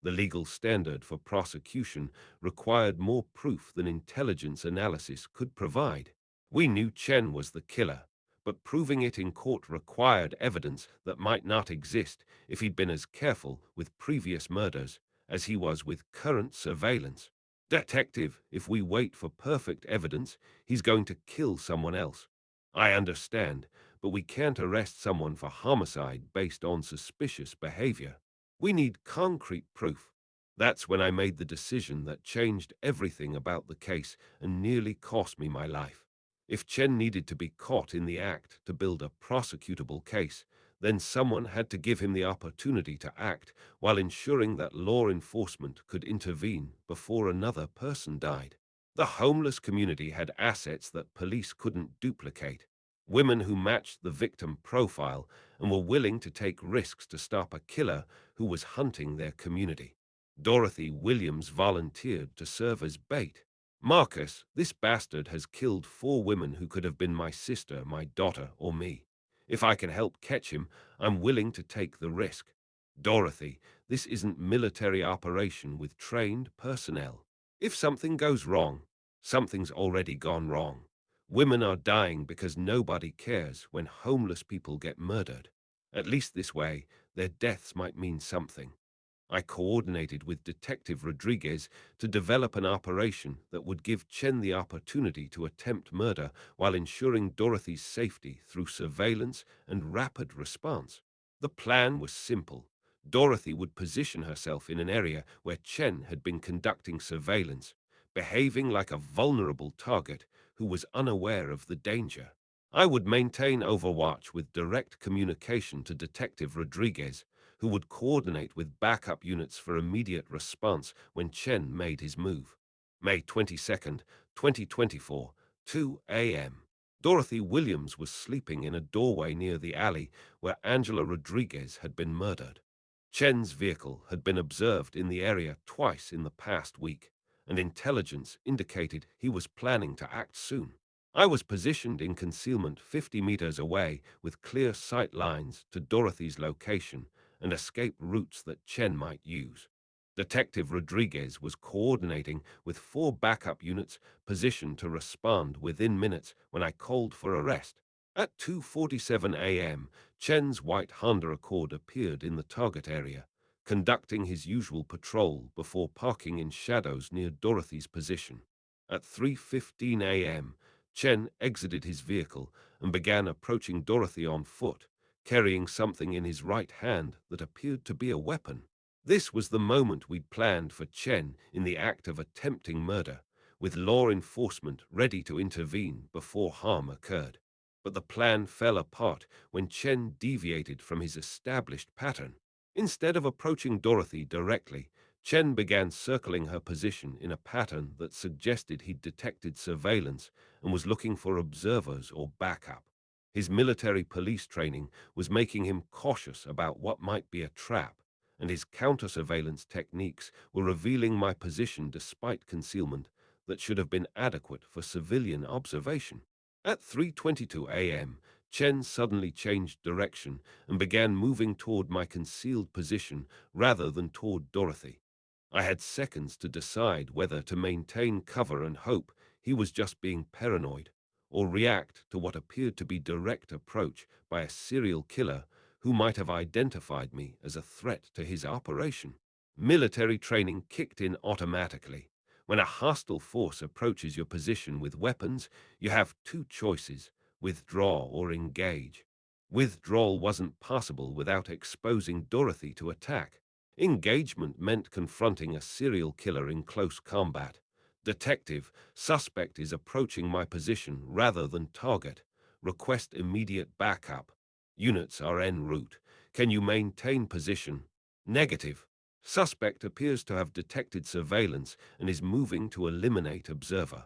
The legal standard for prosecution required more proof than intelligence analysis could provide. We knew Chen was the killer, but proving it in court required evidence that might not exist if he'd been as careful with previous murders as he was with current surveillance. Detective, if we wait for perfect evidence, he's going to kill someone else. I understand, but we can't arrest someone for homicide based on suspicious behavior. We need concrete proof. That's when I made the decision that changed everything about the case and nearly cost me my life. If Chen needed to be caught in the act to build a prosecutable case, then someone had to give him the opportunity to act while ensuring that law enforcement could intervene before another person died. The homeless community had assets that police couldn't duplicate. Women who matched the victim profile and were willing to take risks to stop a killer who was hunting their community. Dorothy Williams volunteered to serve as bait. Marcus, this bastard has killed 4 women who could have been my sister, my daughter, or me. If I can help catch him, I'm willing to take the risk. Dorothy, this isn't military operation with trained personnel. If something goes wrong, something's already gone wrong. Women are dying because nobody cares when homeless people get murdered. At least this way, their deaths might mean something. I coordinated with Detective Rodriguez to develop an operation that would give Chen the opportunity to attempt murder while ensuring Dorothy's safety through surveillance and rapid response. The plan was simple. Dorothy would position herself in an area where Chen had been conducting surveillance, behaving like a vulnerable target who was unaware of the danger. I would maintain overwatch with direct communication to Detective Rodriguez, who would coordinate with backup units for immediate response when Chen made his move. May 22nd, 2024, 2 a.m. Dorothy Williams was sleeping in a doorway near the alley where Angela Rodriguez had been murdered. Chen's vehicle had been observed in the area twice in the past week, and intelligence indicated he was planning to act soon. I was positioned in concealment 50 meters away with clear sight lines to Dorothy's location and escape routes that Chen might use. Detective Rodriguez was coordinating with 4 backup units positioned to respond within minutes when I called for arrest. At 2:47 a.m., Chen's white Honda Accord appeared in the target area, conducting his usual patrol before parking in shadows near Dorothy's position. At 3:15 a.m., Chen exited his vehicle and began approaching Dorothy on foot, carrying something in his right hand that appeared to be a weapon. This was the moment we'd planned for Chen in the act of attempting murder, with law enforcement ready to intervene before harm occurred. But the plan fell apart when Chen deviated from his established pattern. Instead of approaching Dorothy directly, Chen began circling her position in a pattern that suggested he'd detected surveillance and was looking for observers or backup. His military police training was making him cautious about what might be a trap, and his counter-surveillance techniques were revealing my position despite concealment that should have been adequate for civilian observation. At 3:22 a.m., Chen suddenly changed direction and began moving toward my concealed position rather than toward Dorothy. I had seconds to decide whether to maintain cover and hope he was just being paranoid, or react to what appeared to be direct approach by a serial killer who might have identified me as a threat to his operation. Military training kicked in automatically. When a hostile force approaches your position with weapons, you have two choices: withdraw or engage. Withdrawal wasn't possible without exposing Dorothy to attack. Engagement meant confronting a serial killer in close combat. Detective, suspect is approaching my position rather than target. Request immediate backup. Units are en route. Can you maintain position? Negative. Suspect appears to have detected surveillance and is moving to eliminate observer.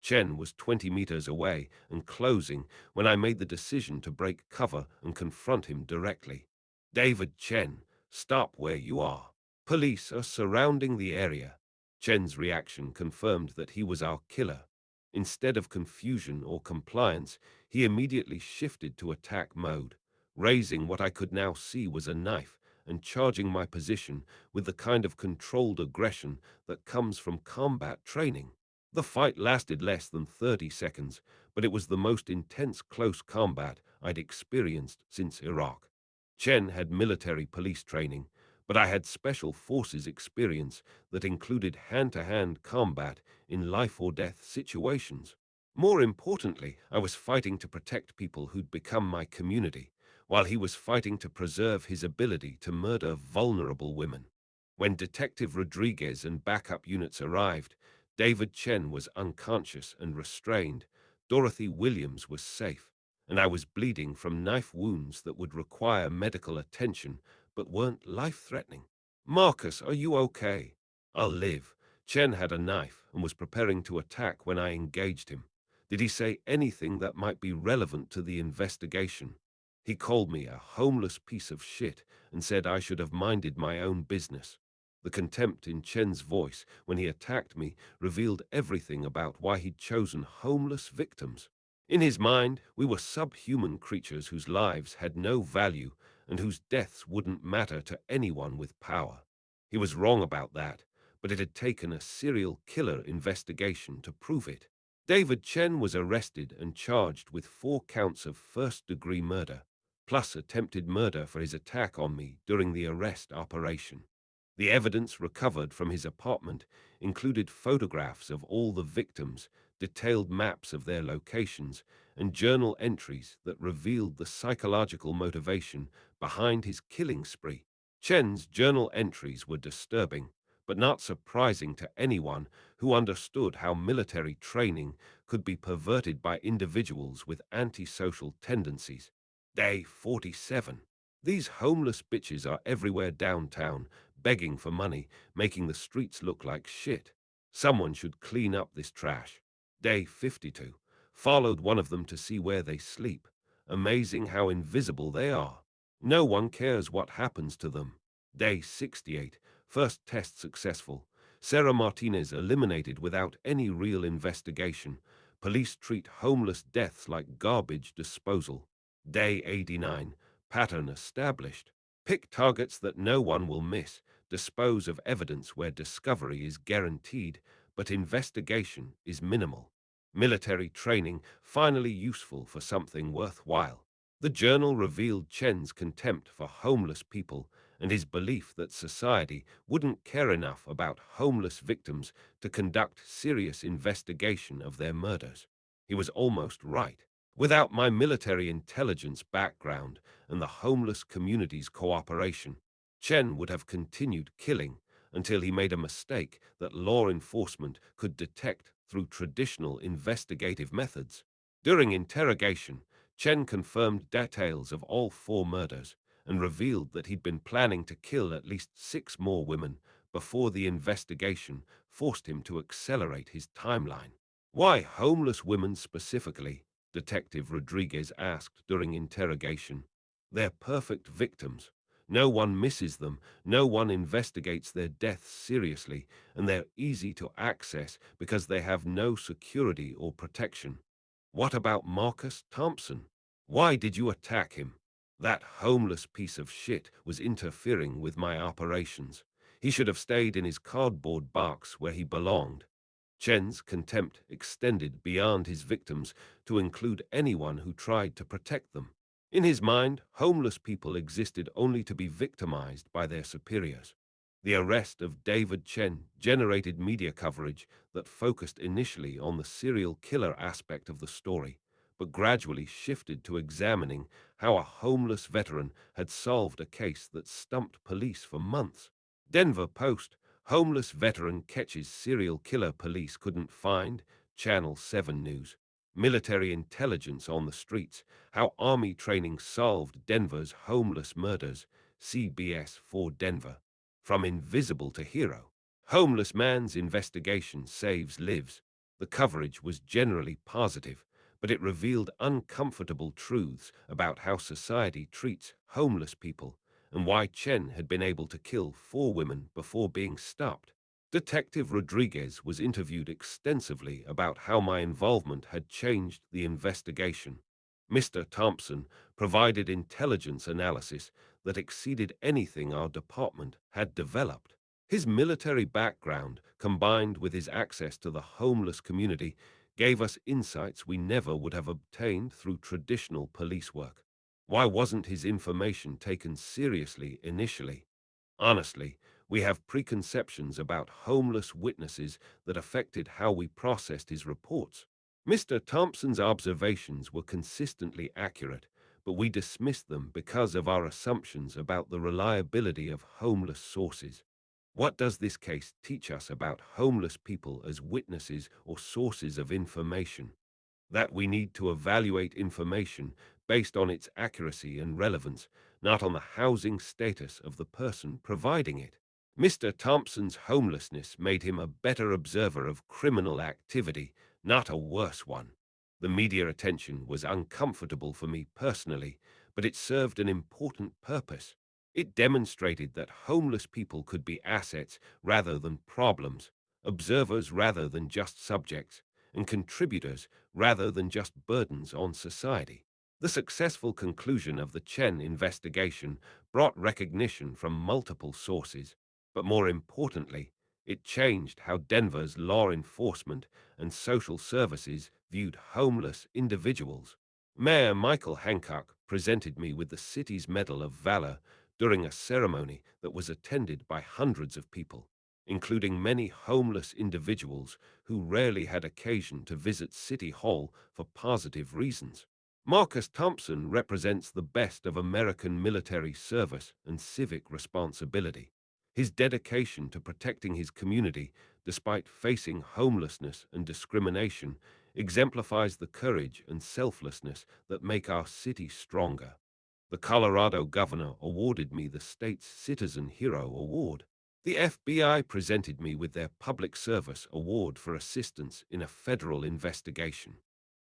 Chen was 20 meters away and closing when I made the decision to break cover and confront him directly. David Chen, stop where you are. Police are surrounding the area. Chen's reaction confirmed that he was our killer. Instead of confusion or compliance, he immediately shifted to attack mode, raising what I could now see was a knife and charging my position with the kind of controlled aggression that comes from combat training. The fight lasted less than 30 seconds, but it was the most intense close combat I'd experienced since Iraq. Chen had military police training, but I had special forces experience that included hand-to-hand combat in life-or-death situations. More importantly, I was fighting to protect people who'd become my community, while he was fighting to preserve his ability to murder vulnerable women. When Detective Rodriguez and backup units arrived, David Chen was unconscious and restrained. Dorothy Williams was safe, and I was bleeding from knife wounds that would require medical attention but weren't life-threatening. Marcus, are you okay? I'll live. Chen had a knife and was preparing to attack when I engaged him. Did he say anything that might be relevant to the investigation? He called me a homeless piece of shit and said I should have minded my own business. The contempt in Chen's voice when he attacked me revealed everything about why he'd chosen homeless victims. In his mind, we were subhuman creatures whose lives had no value and whose deaths wouldn't matter to anyone with power. He was wrong about that, but it had taken a serial killer investigation to prove it. David Chen was arrested and charged with 4 counts of first-degree murder, plus attempted murder for his attack on me during the arrest operation. The evidence recovered from his apartment included photographs of all the victims, detailed maps of their locations, and journal entries that revealed the psychological motivation behind his killing spree. Chen's journal entries were disturbing, but not surprising to anyone who understood how military training could be perverted by individuals with antisocial tendencies. Day 47. These homeless bitches are everywhere downtown, begging for money, making the streets look like shit. Someone should clean up this trash. Day 52. Followed one of them to see where they sleep. Amazing how invisible they are. No one cares what happens to them. Day 68. First test successful. Sarah Martinez eliminated without any real investigation, Police treat homeless deaths like garbage disposal. Day 89. Pattern established. Pick targets that no one will miss. Dispose of evidence where discovery is guaranteed, but investigation is minimal. Military training finally useful for something worthwhile. The journal revealed Chen's contempt for homeless people and his belief that society wouldn't care enough about homeless victims to conduct serious investigation of their murders. He was almost right. Without my military intelligence background and the homeless community's cooperation, Chen would have continued killing until he made a mistake that law enforcement could detect through traditional investigative methods. During interrogation, Chen confirmed details of all four murders and revealed that he'd been planning to kill at least six more women before the investigation forced him to accelerate his timeline. Why homeless women specifically? Detective Rodriguez asked during interrogation. They're perfect victims. No one misses them, no one investigates their deaths seriously, and they're easy to access because they have no security or protection. What about Marcus Thompson? Why did you attack him? That homeless piece of shit was interfering with my operations. He should have stayed in his cardboard box where he belonged. Chen's contempt extended beyond his victims to include anyone who tried to protect them. In his mind, homeless people existed only to be victimized by their superiors. The arrest of David Chen generated media coverage that focused initially on the serial killer aspect of the story, but gradually shifted to examining how a homeless veteran had solved a case that stumped police for months. Denver Post: homeless veteran catches serial killer police couldn't find. Channel 7 News: military intelligence on the streets, how Army training solved Denver's homeless murders. CBS 4 Denver: from invisible to hero, homeless man's investigation saves lives. The coverage was generally positive, but it revealed uncomfortable truths about how society treats homeless people and why Chen had been able to kill four women before being stopped. Detective Rodriguez was interviewed extensively about how my involvement had changed the investigation. Mr. Thompson provided intelligence analysis that exceeded anything our department had developed. His military background, combined with his access to the homeless community, gave us insights we never would have obtained through traditional police work. Why wasn't his information taken seriously initially? Honestly, we have preconceptions about homeless witnesses that affected how we processed his reports. Mr. Thompson's observations were consistently accurate, but we dismissed them because of our assumptions about the reliability of homeless sources. What does this case teach us about homeless people as witnesses or sources of information? That we need to evaluate information based on its accuracy and relevance, not on the housing status of the person providing it. Mr. Thompson's homelessness made him a better observer of criminal activity, not a worse one. The media attention was uncomfortable for me personally, but it served an important purpose. It demonstrated that homeless people could be assets rather than problems, observers rather than just subjects, and contributors rather than just burdens on society. The successful conclusion of the Chen investigation brought recognition from multiple sources, but more importantly, it changed how Denver's law enforcement and social services viewed homeless individuals. Mayor Michael Hancock presented me with the city's Medal of Valor during a ceremony that was attended by hundreds of people, including many homeless individuals who rarely had occasion to visit City Hall for positive reasons. Marcus Thompson represents the best of American military service and civic responsibility. His dedication to protecting his community, despite facing homelessness and discrimination, exemplifies the courage and selflessness that make our city stronger. The Colorado governor awarded me the state's Citizen Hero Award. The FBI presented me with their Public Service Award for assistance in a federal investigation.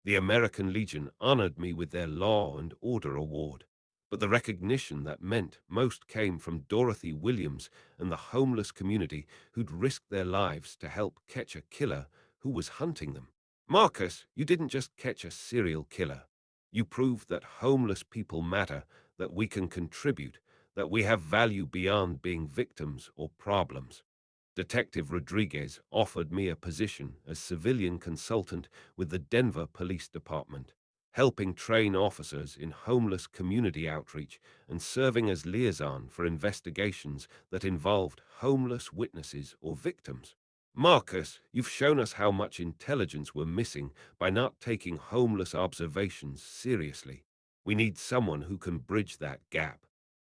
The American Legion honored me with their Law and Order Award. But the recognition that meant most came from Dorothy Williams and the homeless community who'd risked their lives to help catch a killer who was hunting them. Marcus, you didn't just catch a serial killer. You proved that homeless people matter, that we can contribute, that we have value beyond being victims or problems. Detective Rodriguez offered me a position as civilian consultant with the Denver Police Department, helping train officers in homeless community outreach and serving as liaison for investigations that involved homeless witnesses or victims. Marcus, you've shown us how much intelligence we're missing by not taking homeless observations seriously. We need someone who can bridge that gap.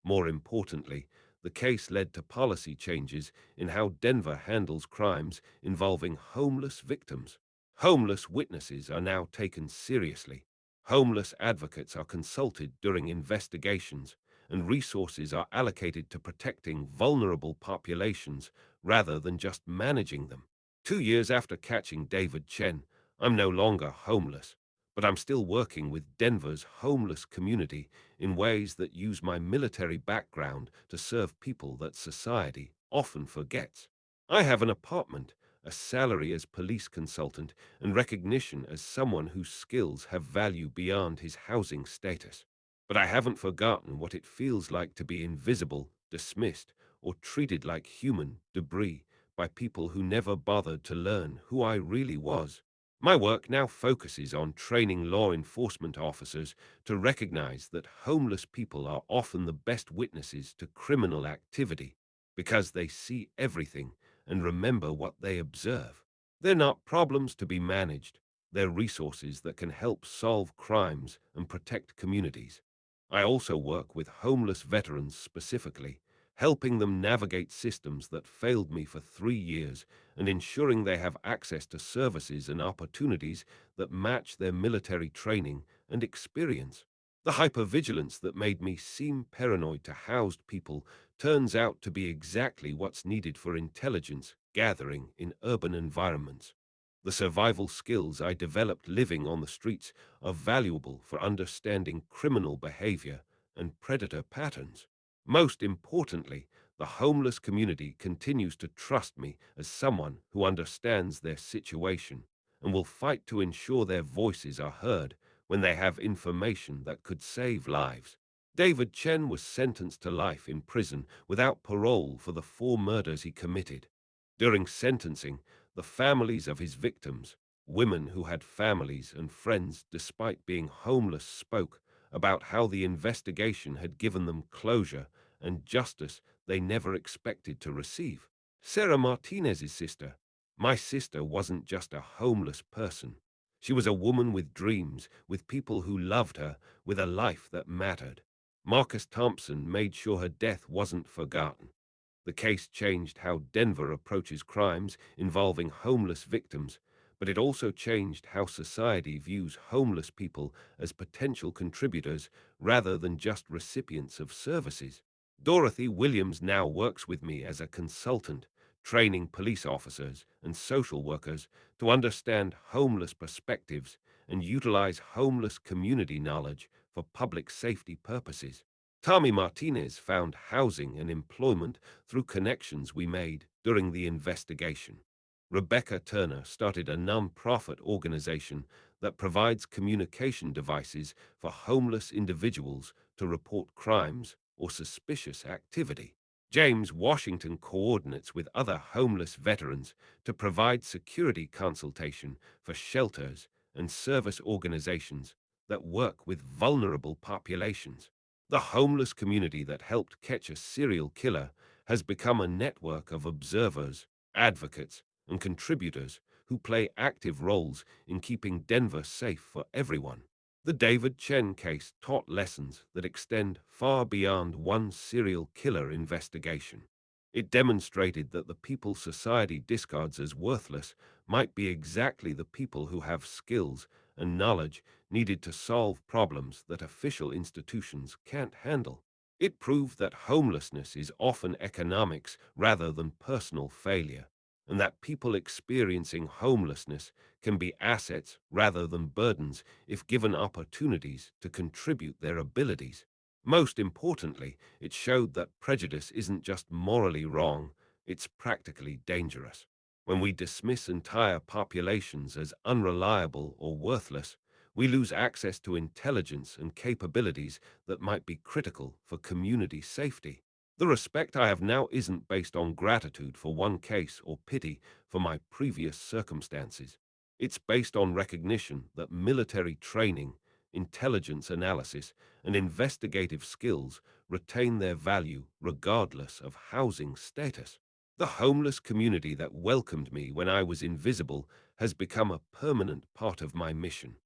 More importantly, the case led to policy changes in how Denver handles crimes involving homeless victims. Homeless witnesses are now taken seriously. Homeless advocates are consulted during investigations, and resources are allocated to protecting vulnerable populations rather than just managing them. 2 years after catching David Chen, I'm no longer homeless, but I'm still working with Denver's homeless community in ways that use my military background to serve people that society often forgets. I have an apartment, a salary as police consultant, and recognition as someone whose skills have value beyond his housing status. But I haven't forgotten what it feels like to be invisible, dismissed, or treated like human debris by people who never bothered to learn who I really was. My work now focuses on training law enforcement officers to recognize that homeless people are often the best witnesses to criminal activity because they see everything and remember what they observe. They're not problems to be managed, they're resources that can help solve crimes and protect communities. I also work with homeless veterans specifically, helping them navigate systems that failed me for 3 years and ensuring they have access to services and opportunities that match their military training and experience. The hypervigilance that made me seem paranoid to housed people turns out to be exactly what's needed for intelligence gathering in urban environments. The survival skills I developed living on the streets are valuable for understanding criminal behavior and predator patterns. Most importantly, the homeless community continues to trust me as someone who understands their situation and will fight to ensure their voices are heard when they have information that could save lives. David Chen was sentenced to life in prison without parole for the 4 murders he committed. During sentencing, the families of his victims, women who had families and friends despite being homeless, spoke about how the investigation had given them closure and justice they never expected to receive. Sarah Martinez's sister. My sister wasn't just a homeless person. She was a woman with dreams, with people who loved her, with a life that mattered. Marcus Thompson made sure her death wasn't forgotten. The case changed how Denver approaches crimes involving homeless victims, but it also changed how society views homeless people as potential contributors rather than just recipients of services. Dorothy Williams now works with me as a consultant, training police officers and social workers to understand homeless perspectives and utilize homeless community knowledge for public safety purposes. Tommy Martinez found housing and employment through connections we made during the investigation. Rebecca Turner started a non-profit organization that provides communication devices for homeless individuals to report crimes or suspicious activity. James Washington coordinates with other homeless veterans to provide security consultation for shelters and service organizations that work with vulnerable populations. The homeless community that helped catch a serial killer has become a network of observers, advocates, and contributors who play active roles in keeping Denver safe for everyone. The David Chen case taught lessons that extend far beyond one serial killer investigation. It demonstrated that the people society discards as worthless might be exactly the people who have skills and knowledge needed to solve problems that official institutions can't handle. It proved that homelessness is often economics rather than personal failure, and that people experiencing homelessness can be assets rather than burdens if given opportunities to contribute their abilities. Most importantly, it showed that prejudice isn't just morally wrong, it's practically dangerous. When we dismiss entire populations as unreliable or worthless, we lose access to intelligence and capabilities that might be critical for community safety. The respect I have now isn't based on gratitude for one case or pity for my previous circumstances. It's based on recognition that military training, intelligence analysis, and investigative skills retain their value regardless of housing status. The homeless community that welcomed me when I was invisible has become a permanent part of my mission.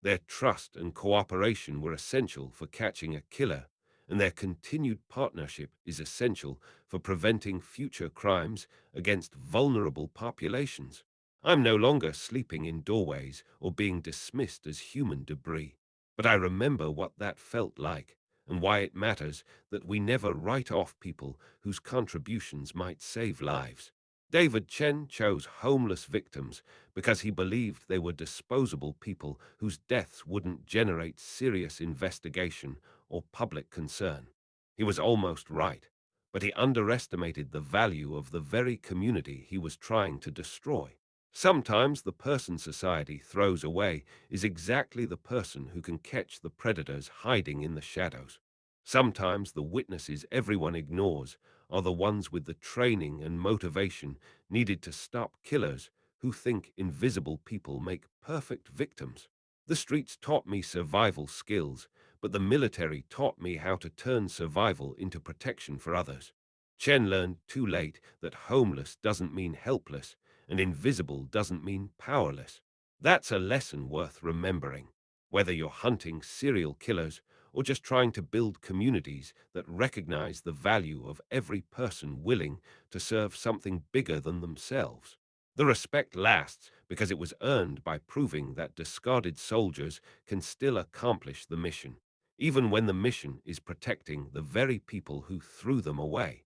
Their trust and cooperation were essential for catching a killer, and their continued partnership is essential for preventing future crimes against vulnerable populations. I'm no longer sleeping in doorways or being dismissed as human debris, but I remember what that felt like and why it matters that we never write off people whose contributions might save lives. David Chen chose homeless victims because he believed they were disposable people whose deaths wouldn't generate serious investigation or public concern. He was almost right, but he underestimated the value of the very community he was trying to destroy. Sometimes the person society throws away is exactly the person who can catch the predators hiding in the shadows. Sometimes the witnesses everyone ignores are the ones with the training and motivation needed to stop killers who think invisible people make perfect victims. The streets taught me survival skills, but the military taught me how to turn survival into protection for others. Chen learned too late that homeless doesn't mean helpless, and invisible doesn't mean powerless. That's a lesson worth remembering, whether you're hunting serial killers or just trying to build communities that recognize the value of every person willing to serve something bigger than themselves. The respect lasts because it was earned by proving that discarded soldiers can still accomplish the mission, even when the mission is protecting the very people who threw them away.